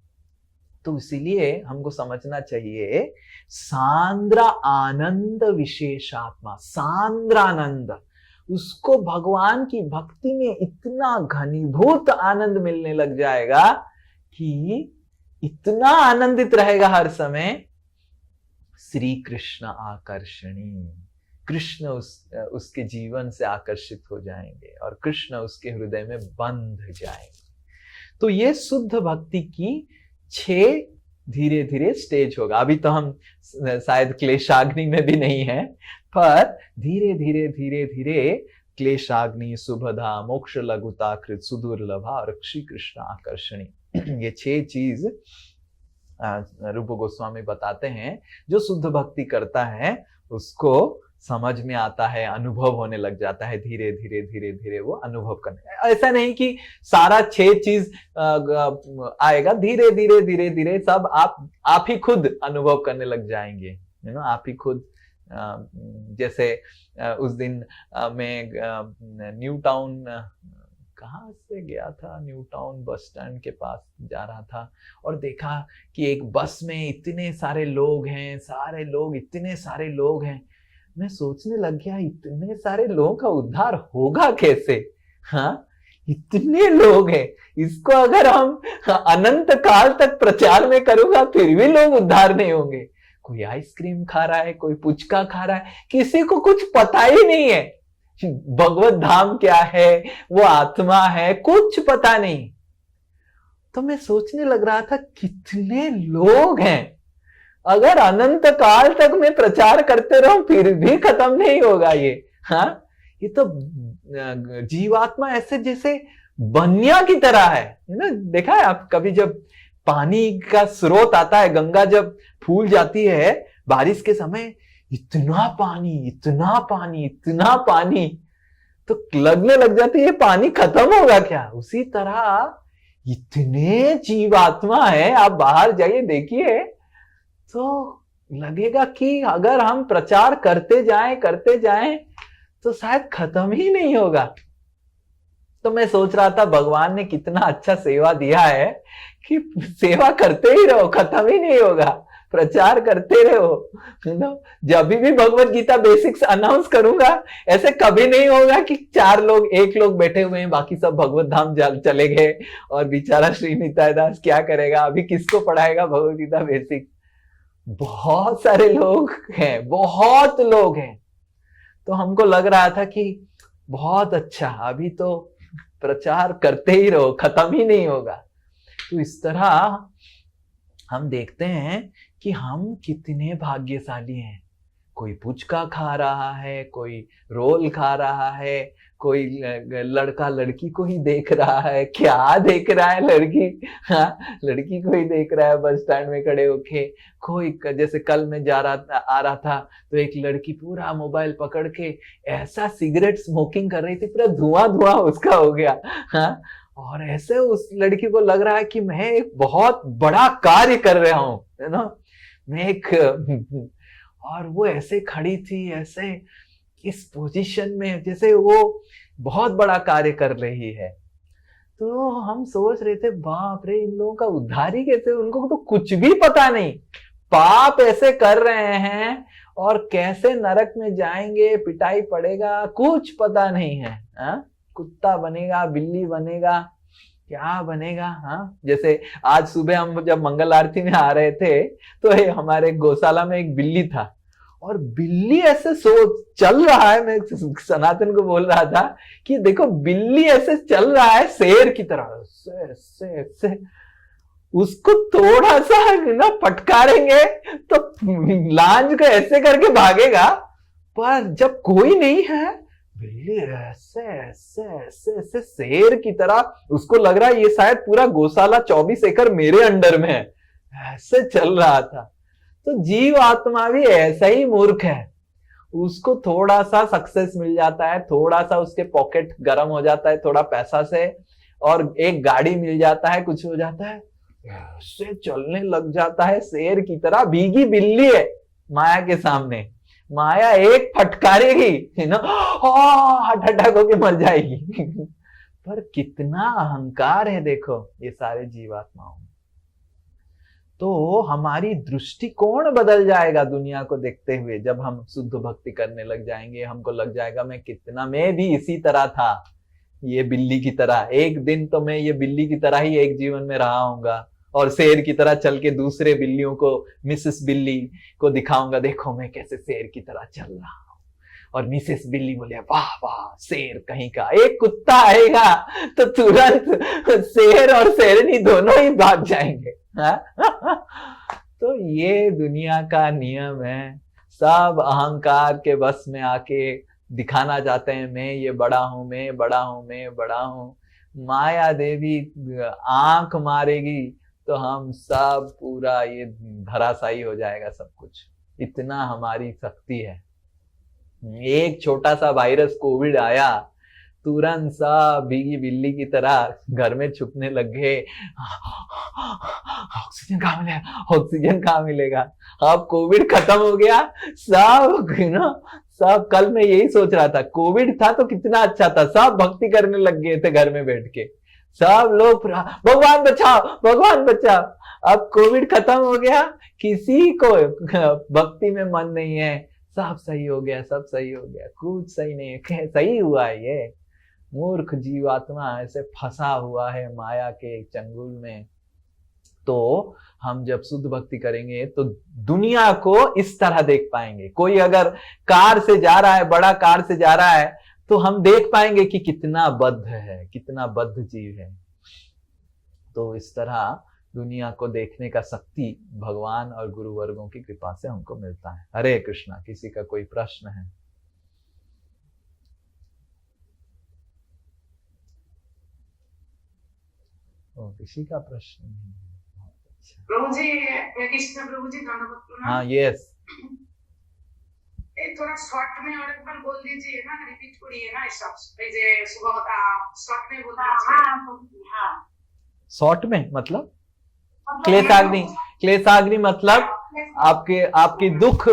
तो इसीलिए हमको समझना चाहिए, सांद्र आनंद विशेषात्मा, सांद्र आनंद, उसको भगवान की भक्ति में इतना घनीभूत आनंद मिलने लग जाएगा कि इतना आनंदित रहेगा हर समय। श्री कृष्ण आकर्षणी, कृष्ण उसके जीवन से आकर्षित हो जाएंगे और कृष्ण उसके हृदय में बंध जाएंगे। तो ये शुद्ध भक्ति की 6 धीरे धीरे स्टेज होगा। अभी तो हम शायद क्लेशाग्नि में भी नहीं है, पर धीरे धीरे धीरे धीरे क्लेशाग्नि, सुभदा, मोक्ष लघुता, कृत, सुदुर्लभा और श्री कृष्ण आकर्षणी, ये 6 चीज रूप गोस्वामी बताते हैं। जो शुद्ध भक्ति करता है उसको समझ में आता है, अनुभव होने लग जाता है, धीरे धीरे धीरे धीरे वो अनुभव करने। ऐसा नहीं कि सारा 6 चीज आएगा, धीरे धीरे धीरे धीरे सब आप ही खुद अनुभव करने लग जाएंगे, यू नो, आप ही खुद। जैसे उस दिन मैं न्यू टाउन, कहाँ से गया था, न्यू टाउन बस स्टैंड के पास जा रहा था और देखा कि एक बस में इतने सारे लोग हैं, इतने सारे लोग हैं। मैं सोचने लग गया इतने सारे लोगों का उद्धार होगा कैसे? हाँ, इतने लोग हैं, इसको अगर हम अनंत काल तक प्रचार में करूंगा फिर भी लोग उद्धार नहीं होंगे। कोई आइसक्रीम खा रहा है, कोई पुचका खा रहा है, किसी को कुछ पता ही नहीं है भगवत धाम क्या है, वो आत्मा है, कुछ पता नहीं। तो मैं सोचने लग रहा था कितने लोग हैं, अगर अनंत काल तक मैं प्रचार करते रहूं फिर भी खत्म नहीं होगा ये। हाँ, ये तो जीवात्मा ऐसे जैसे बनिया की तरह है ना। देखा है आप कभी, जब पानी का स्रोत आता है, गंगा जब फूल जाती है बारिश के समय, इतना पानी इतना पानी इतना पानी, तो लगने लग जाती है पानी खत्म होगा क्या। उसी तरह इतने जीवात्मा है, आप बाहर जाइए देखिए तो लगेगा कि अगर हम प्रचार करते जाएं तो शायद खत्म ही नहीं होगा। तो मैं सोच रहा था भगवान ने कितना अच्छा सेवा दिया है कि सेवा करते ही रहो, खत्म ही नहीं होगा, प्रचार करते रहो। जब भी भगवत गीता बेसिक्स अनाउंस करूंगा, ऐसे कभी नहीं होगा कि 4 लोग 1 लोग बैठे हुए हैं, बाकी सब भगवत धाम चले गए और बेचारा श्री निताई दास क्या करेगा, अभी किसको पढ़ाएगा भगवत गीता बेसिक्स। बहुत सारे लोग हैं, बहुत लोग हैं। तो हमको लग रहा था कि बहुत अच्छा, अभी तो प्रचार करते ही रहो, खत्म ही नहीं होगा। तो इस तरह हम देखते हैं कि हम कितने भाग्यशाली हैं। कोई पुचका खा रहा है, कोई रोल खा रहा है, कोई लड़का लड़की को ही देख रहा है। क्या देख रहा है लड़की? हाँ, लड़की को ही देख रहा है बस स्टैंड में खड़े होके। कोई, जैसे कल मैं आ रहा था तो एक लड़की पूरा मोबाइल पकड़ के ऐसा सिगरेट स्मोकिंग कर रही थी, पूरा धुआं उसका हो गया। हाँ, और ऐसे उस लड़की को लग रहा है कि मैं एक बहुत बड़ा कार्य कर रहा हूँ, है ना, मैं एक, और वो ऐसे खड़ी थी, ऐसे इस पोजीशन में जैसे वो बहुत बड़ा कार्य कर रही है। तो हम सोच रहे थे बाप रे, इन लोगों का उद्धार ही कैसे, उनको तो कुछ भी पता नहीं, पाप ऐसे कर रहे हैं और कैसे नरक में जाएंगे, पिटाई पड़ेगा, कुछ पता नहीं है। हाँ, कुत्ता बनेगा, बिल्ली बनेगा, क्या बनेगा। हाँ, जैसे आज सुबह हम जब मंगल आरती में आ रहे थे तो हमारे गौशाला में एक बिल्ली था और बिल्ली ऐसे चल रहा है। मैं सनातन को बोल रहा था कि देखो बिल्ली ऐसे चल रहा है शेर की तरह, ऐसे उसको थोड़ा सा ना फटकारेंगे तो लांज को ऐसे करके भागेगा, पर जब कोई नहीं है बिल्ली ऐसे ऐसे ऐसे ऐसे शेर की तरह, उसको लग रहा है ये शायद पूरा गौशाला 24 एकड़ मेरे अंडर में है, ऐसे चल रहा था। तो जीव आत्मा भी ऐसा ही मूर्ख है, उसको थोड़ा सा सक्सेस मिल जाता है, थोड़ा सा उसके पॉकेट गर्म हो जाता है थोड़ा पैसा से, और एक गाड़ी मिल जाता है, कुछ हो जाता है, ऐसे चलने लग जाता है शेर की तरह। भीगी बिल्ली है माया के सामने, माया एक फटकारेगी ना, हट अटैक होके मर जाएगी। पर कितना अहंकार है देखो ये सारे जीवात्माओं में। तो हमारी दृष्टिकोण बदल जाएगा दुनिया को देखते हुए जब हम शुद्ध भक्ति करने लग जाएंगे। हमको लग जाएगा मैं भी इसी तरह था, ये बिल्ली की तरह। एक दिन तो मैं ये बिल्ली की तरह ही एक जीवन में रहा हूंगा और शेर की तरह चल के दूसरे बिल्लियों को, मिसेस बिल्ली को दिखाऊंगा, देखो मैं कैसे शेर की तरह चल रहा हूं। और मिसेस बिल्ली बोले वाह वाह शेर कहीं का, एक कुत्ता आएगा तो तुरंत शेर और शेरनी दोनों ही भाग जाएंगे। तो ये दुनिया का नियम है। सब अहंकार के बस में आके दिखाना चाहते हैं मैं ये बड़ा हूं, मैं बड़ा हूं, मैं बड़ा हूं। माया देवी आंख मारेगी तो हम सब पूरा ये धराशायी हो जाएगा सब कुछ। इतना हमारी शक्ति है। एक छोटा सा वायरस कोविड आया, तुरंत सब भीगी बिल्ली की तरह घर में छुपने लग गए। ऑक्सीजन कहाँ मिलेगा, ऑक्सीजन कहाँ मिलेगा। अब कोविड खत्म हो गया, सब कल मैं यही सोच रहा था, कोविड था तो कितना अच्छा था, सब भक्ति करने लग गए थे घर में बैठ के, सब लोग भगवान बचाओ भगवान बचाओ। अब कोविड खत्म हो गया, किसी को भक्ति में मन नहीं है, सब सही हो गया, सब सही हो गया, कुछ सही नहीं है। सही हुआ है ये मूर्ख जीवात्मा ऐसे फंसा हुआ है माया के चंगुल में। तो हम जब शुद्ध भक्ति करेंगे तो दुनिया को इस तरह देख पाएंगे। कोई अगर कार से जा रहा है, बड़ा कार से जा रहा है, तो हम देख पाएंगे कि कितना बद्ध है, कितना बद्ध जीव है। तो इस तरह दुनिया को देखने का शक्ति भगवान और गुरु वर्गों की कृपा से हमको मिलता है। हरे कृष्णा। किसी का कोई प्रश्न है? किसी का प्रश्न नहीं है। अच्छा। प्रभु जी, कृष्ण प्रभु जी धन्यवाद। हाँ, यस। थोड़ा शॉर्ट में और एक बार बोल दीजिए ना, रिपीट करिए ना सब सुबह शॉर्ट में बोल दीजिए। हाँ, शॉर्ट में मतलब क्लेशाग्नि। क्लेशाग्नि मतलब आपकी दुख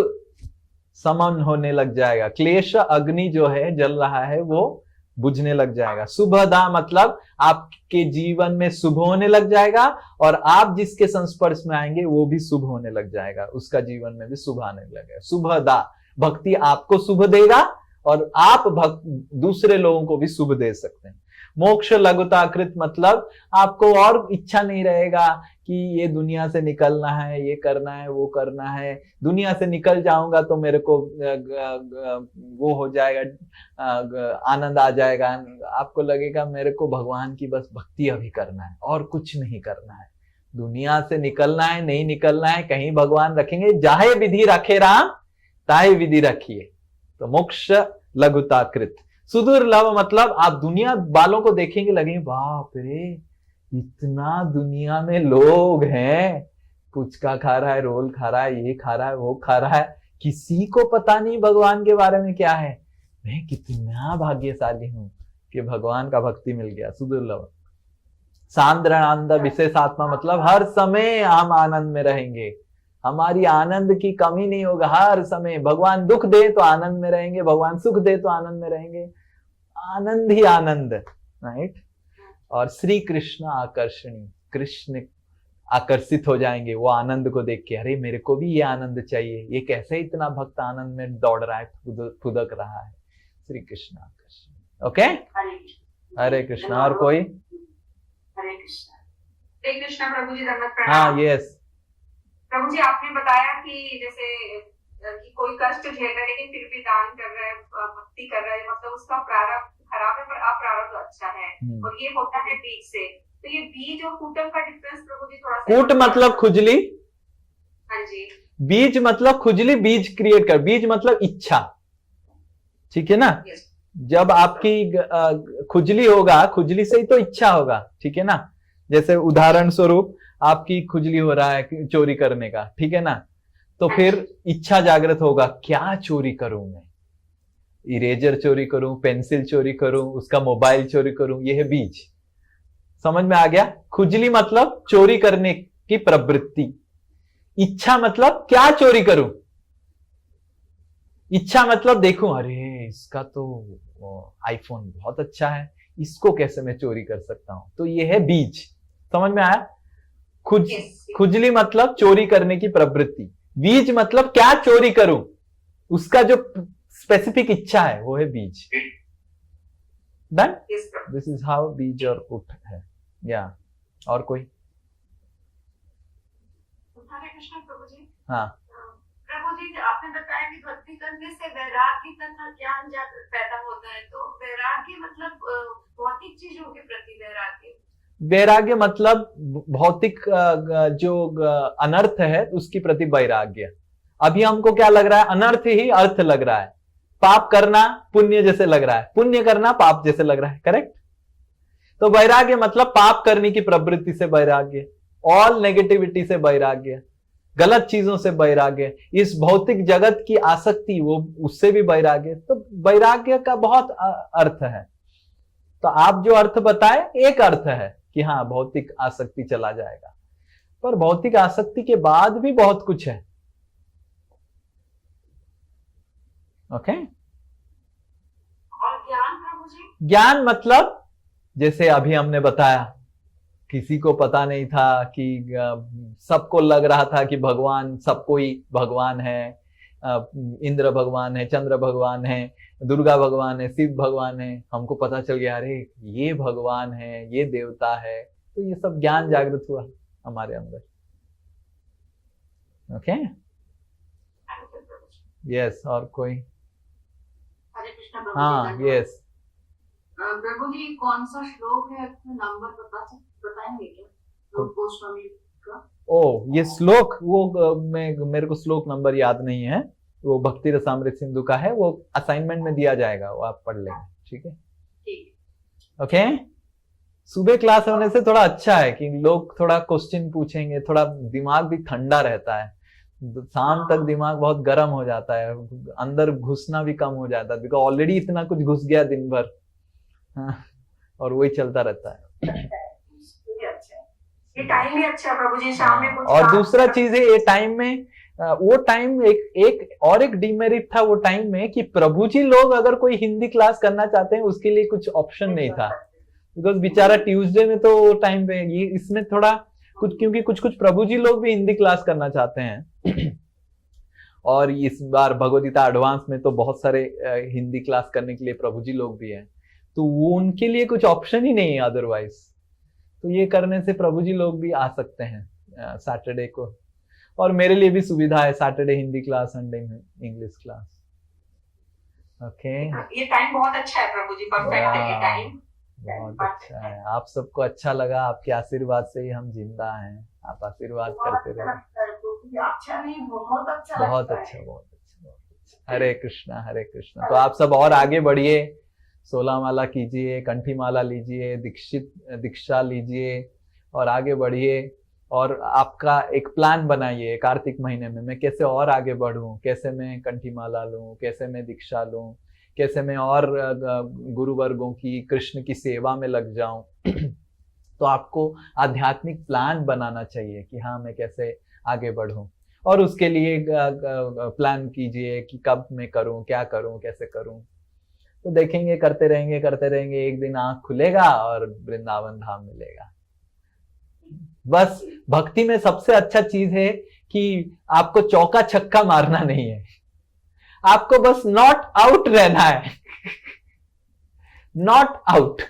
समन होने लग जाएगा। क्लेश अग्नि जो है जल रहा है वो बुझने लग जाएगा। शुभदा मतलब आपके जीवन में शुभ होने लग जाएगा, और आप जिसके संस्पर्श में आएंगे वो भी शुभ होने लग जाएगा, उसका जीवन में भी शुभ आने लगेगा। शुभदा भक्ति आपको शुभ देगा और आप दूसरे लोगों को भी शुभ दे सकते हैं। मोक्ष लघुताकृत मतलब आपको और इच्छा नहीं रहेगा कि ये दुनिया से निकलना है, ये करना है, वो करना है। दुनिया से निकल जाऊंगा तो मेरे को वो हो जाएगा, आनंद आ जाएगा। आपको लगेगा मेरे को भगवान की बस भक्ति अभी करना है और कुछ नहीं करना है। दुनिया से निकलना है, नहीं निकलना है, कहीं भगवान रखेंगे। जाहे विधि रखे राम ताहे विधि रखिए। तो मोक्ष लघुताकृत। सुदुर्लभ मतलब आप दुनिया वालों को देखेंगे, लगेंगे बाप रे इतना दुनिया में लोग हैं, पुचका खा रहा है, रोल खा रहा है, ये खा रहा है, वो खा रहा है, किसी को पता नहीं भगवान के बारे में क्या है। मैं कितना भाग्यशाली हूं कि भगवान का भक्ति मिल गया। सुदुर्लभ। सांद्र आनंद विशेषात्मा मतलब हर समय हम आनंद में रहेंगे, हमारी आनंद की कमी नहीं होगा। हर समय भगवान दुख दे तो आनंद में रहेंगे, भगवान सुख दे तो आनंद में रहेंगे। आनंद ही आनंद, राइट। और श्री कृष्ण आकर्षणी, कृष्ण आकर्षित हो जाएंगे वो आनंद को देख के। अरे मेरे को भी ये आनंद चाहिए, ये कैसे इतना भक्त आनंद में दौड़ रहा है, फुदक रहा है। श्री कृष्ण आकर्षणी। ओके, हरे कृष्ण। और कोई? हरे कृष्ण प्रभु जी धन्यवाद। हाँ, यस। प्रभु जी आपने बताया कि जैसे कि कोई कष्ट झेल रहा है लेकिन फिर भी दान कर रहा है, भक्ति कर रहा है, मतलब उसका प्रारब्ध खराब है पर अप्रारब्ध अच्छा है, और ये होता है बीज से। तो ये बीज और कूटम का डिफरेंस प्रभु जी थोड़ा सा। कूट मतलब खुजली, हाँ जी। बीज मतलब खुजली, बीज क्रिएट कर, बीज मतलब इच्छा, ठीक है ना। जब आपकी खुजली होगा, खुजली से ही तो इच्छा होगा, ठीक है ना। जैसे उदाहरण स्वरूप आपकी खुजली हो रहा है चोरी करने का, ठीक है ना, तो फिर इच्छा जागृत होगा, क्या चोरी करूं मैं, इरेजर चोरी करूं, पेंसिल चोरी करूं, उसका मोबाइल चोरी करूं, यह है बीज। समझ में आ गया। खुजली मतलब चोरी करने की प्रवृत्ति, इच्छा मतलब क्या चोरी करूं, इच्छा मतलब देखूं अरे इसका तो आईफोन बहुत अच्छा है, इसको कैसे मैं चोरी कर सकता हूं, तो यह है बीज। समझ में आया। खुजली मतलब चोरी करने की प्रवृत्ति, बीज मतलब क्या चोरी करूं, उसका जो स्पेसिफिक इच्छा है वो है बीज। डन। दिस इज हाउ बीज और कुट है। या और कोई? हरे कृष्ण प्रभु जी। हाँ प्रभु जी, आपने आपने बताया कि भक्ति करने से वैराग्य तथा ज्ञान जागृत पैदा होता है, तो वैराग्य मतलब भौतिक चीजों के प्रति वैराग्य। वैराग्य मतलब भौतिक जो अनर्थ है उसके प्रति वैराग्य। अभी हमको क्या लग रहा है, अनर्थ ही अर्थ लग रहा है, पाप करना पुण्य जैसे लग रहा है, पुण्य करना पाप जैसे लग रहा है, करेक्ट। तो वैराग्य मतलब पाप करने की प्रवृत्ति से वैराग्य, ऑल नेगेटिविटी से वैराग्य, गलत चीजों से वैराग्य, इस भौतिक जगत की आसक्ति वो उससे भी वैराग्य। तो वैराग्य का बहुत अर्थ है। तो आप जो अर्थ बताए एक अर्थ है कि हाँ भौतिक आसक्ति चला जाएगा, पर भौतिक आसक्ति के बाद भी बहुत कुछ है। ओके। और ज्ञान प्रभु जी? ज्ञान मतलब जैसे अभी हमने बताया, किसी को पता नहीं था कि सबको लग रहा था कि भगवान, सबको ही भगवान है, इंद्र भगवान है, चंद्र भगवान है, दुर्गा भगवान है, शिव भगवान है। हमको पता चल गया अरे ये भगवान है, ये देवता है। तो ये सब ज्ञान जागृत हुआ हमारे अंदर। Okay, yes. और कोई? हरे कृष्ण प्रभु जी। हाँ, यस। प्रभु जी कौन सा श्लोक है, नंबर बताएंगे क्या गोस्वामी का? ओ ये श्लोक, वो मेरे को श्लोक नंबर याद नहीं है, वो भक्ति रसामृत सिंधु का है, वो असाइनमेंट में दिया जाएगा, वो आप पढ़ लेंगे। ठीक है, ओके। सुबह क्लास होने से थोड़ा अच्छा है कि लोग थोड़ा क्वेश्चन पूछेंगे, थोड़ा दिमाग भी ठंडा रहता है। शाम तक दिमाग बहुत गर्म हो जाता है, अंदर घुसना भी कम हो जाता है, बिकॉज ऑलरेडी इतना कुछ घुस गया दिन भर। हाँ, और वही चलता रहता है। ये टाइम ही अच्छा है प्रभु जी, शाम में कुछ। और दूसरा चीज है ये टाइम में, वो टाइम एक डिमेरिट था वो टाइम में कि प्रभु जी लोग अगर कोई हिंदी क्लास करना चाहते हैं उसके लिए कुछ ऑप्शन नहीं था, बिकॉज बेचारा ट्यूसडे में तो वो टाइम पे ये इसमें थोड़ा कुछ, क्योंकि कुछ प्रभु जी लोग भी हिंदी क्लास करना चाहते हैं। और इस बार भगवद्गीता एडवांस में तो बहुत सारे हिंदी क्लास करने के लिए प्रभु जी लोग भी हैं, तो वो उनके लिए कुछ ऑप्शन ही नहीं है अदरवाइज। तो ये करने से प्रभु जी लोग भी आ सकते हैं सैटरडे को। और मेरे लिए भी सुविधा है, Saturday Hindi class, Sunday English class. Okay, ये टाइम बहुत अच्छा है प्रभु जी, परफेक्ट है ये टाइम, बहुत अच्छा है। आप सबको अच्छा लगा, आपके आशीर्वाद से ही हम जिंदा हैं। आप आशीर्वाद करते रहो। अच्छा नहीं, बहुत अच्छा, बहुत अच्छा, बहुत अच्छा। हरे कृष्णा, हरे कृष्णा। तो आप सब और आगे बढ़िए, 16 माला कीजिए, कंठी माला लीजिए, दीक्षा लीजिए और आगे बढ़िए। और आपका एक प्लान बनाइए कार्तिक महीने में मैं कैसे और आगे बढ़ूं, कैसे मैं कंठी माला लूं, कैसे मैं दीक्षा लूं, कैसे मैं और गुरु वर्गों की, कृष्ण की सेवा में लग जाऊं। तो आपको आध्यात्मिक प्लान बनाना चाहिए कि हाँ मैं कैसे आगे बढ़ूं, और उसके लिए प्लान कीजिए कि कब मैं करूं, क्या करूं, कैसे करूं। तो देखेंगे, करते रहेंगे, एक दिन आंख खुलेगा और वृंदावन धाम मिलेगा। बस भक्ति में सबसे अच्छा चीज है कि आपको चौका छक्का मारना नहीं है, आपको बस नॉट आउट रहना है। Not out.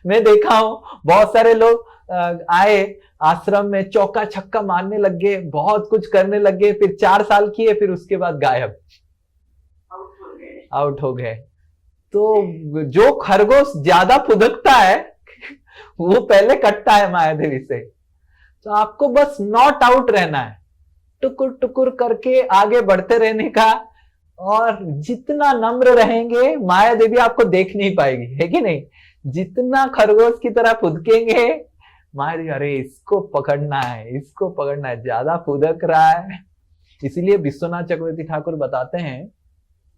मैं देखा हूं बहुत सारे लोग आए आश्रम में, चौका छक्का मारने लग गए, बहुत कुछ करने लग गए, फिर 4 साल किए, फिर उसके बाद गायब, आउट हो गए। तो जो खरगोश ज्यादा फुदकता है वो पहले कटता है माया देवी से। तो आपको बस नॉट आउट रहना है, टुकुर टुकुर करके आगे बढ़ते रहने का। और जितना नम्र रहेंगे माया देवी आपको देख नहीं पाएगी, है कि नहीं। जितना खरगोश की तरह फुदकेंगे माया देवी, अरे इसको पकड़ना है, इसको पकड़ना है, ज्यादा फुदक रहा है। इसीलिए विश्वनाथ चक्रवर्ती ठाकुर बताते हैं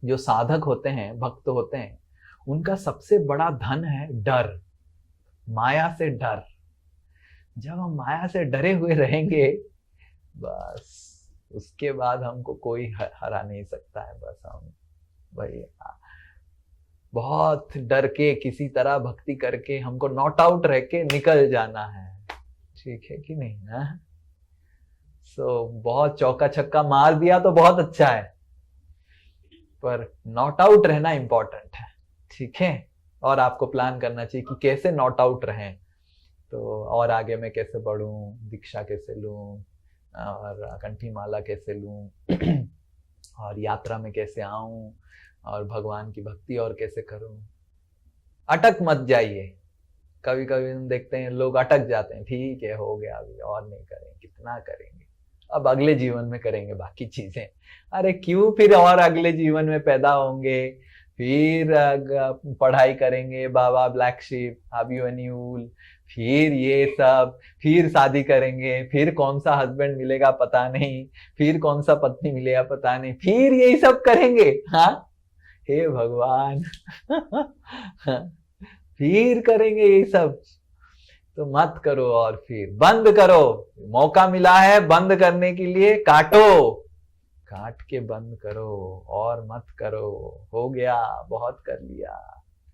जो साधक होते हैं, भक्त होते हैं, उनका सबसे बड़ा धन है डर, माया से डर। जब हम माया से डरे हुए रहेंगे बस उसके बाद हमको कोई हरा नहीं सकता है। बस हम वही बहुत डर के किसी तरह भक्ति करके हमको नॉट आउट रह के निकल जाना है, ठीक है कि नहीं ना। सो बहुत चौका छक्का मार दिया तो बहुत अच्छा है, पर नॉट आउट रहना इंपॉर्टेंट है, ठीक है। और आपको प्लान करना चाहिए कि कैसे नॉट आउट रहें, तो और आगे मैं कैसे बढ़ूं, दीक्षा कैसे लूं, और कंठी माला कैसे लूं और यात्रा में कैसे आऊं और भगवान की भक्ति और कैसे करूं। अटक मत जाइए। कभी कभी हम देखते हैं लोग अटक जाते हैं, ठीक है हो गया अभी और नहीं करेंगे, कितना करेंगे, अब अगले जीवन में करेंगे बाकी चीजें। अरे क्यों फिर और अगले जीवन में पैदा होंगे, फिर पढ़ाई करेंगे, बाबा ब्लैक शीप, अभिमन्युल, फिर ये सब, फिर शादी करेंगे, फिर कौन सा हस्बैंड मिलेगा पता नहीं, फिर कौन सा पत्नी मिलेगा पता नहीं, फिर यही सब करेंगे। हाँ हे भगवान फिर करेंगे ये सब, तो मत करो और फिर बंद करो। मौका मिला है बंद करने के लिए, काटो, काट के बंद करो और मत करो। हो गया, बहुत कर लिया,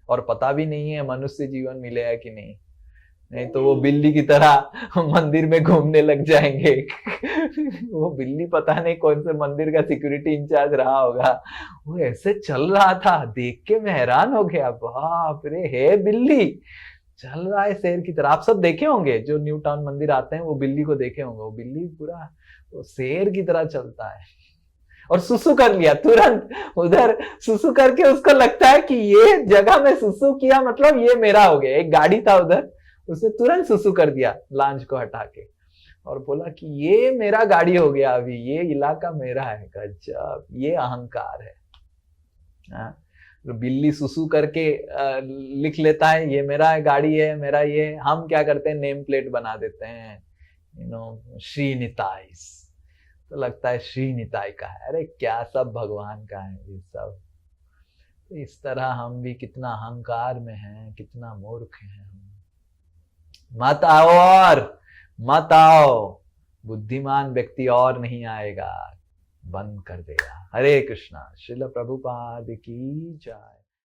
और पता भी नहीं है मनुष्य जीवन मिलेगा कि नहीं, नहीं तो वो बिल्ली की तरह मंदिर में घूमने लग जाएंगे वो बिल्ली पता नहीं कौन से मंदिर का सिक्योरिटी इंचार्ज रहा होगा, वो ऐसे चल रहा था, देख के मैं हैरान हो गया, बाप रे, है बिल्ली चल रहा है शेर की तरह। आप सब देखे होंगे जो न्यू टाउन मंदिर आते हैं, वो बिल्ली को देखे होंगे, वो बिल्ली पूरा वो शेर की तरह चलता है। और सुसु कर लिया तुरंत, उधर सुसु करके उसको लगता है कि ये जगह में सुसु किया मतलब ये मेरा हो गया। एक गाड़ी था उधर, उसने तुरंत सुसु कर दिया लांच को हटा के और बोला कि ये मेरा गाड़ी हो गया, अभी ये इलाका मेरा है। गजब, ये अहंकार है। तो बिल्ली सुसु करके लिख लेता है ये मेरा गाड़ी है, मेरा ये। हम क्या करते हैं, नेम प्लेट बना देते हैं, श्री निताई, तो लगता है श्री निताई का है। अरे क्या सब भगवान का है ये सब। तो इस तरह हम भी कितना अहंकार में हैं, कितना मूर्ख हैं। मत आओ और मत आओ, बुद्धिमान व्यक्ति और नहीं आएगा, बंद कर देगा। हरे कृष्णा। श्रील प्रभुपाद की जय।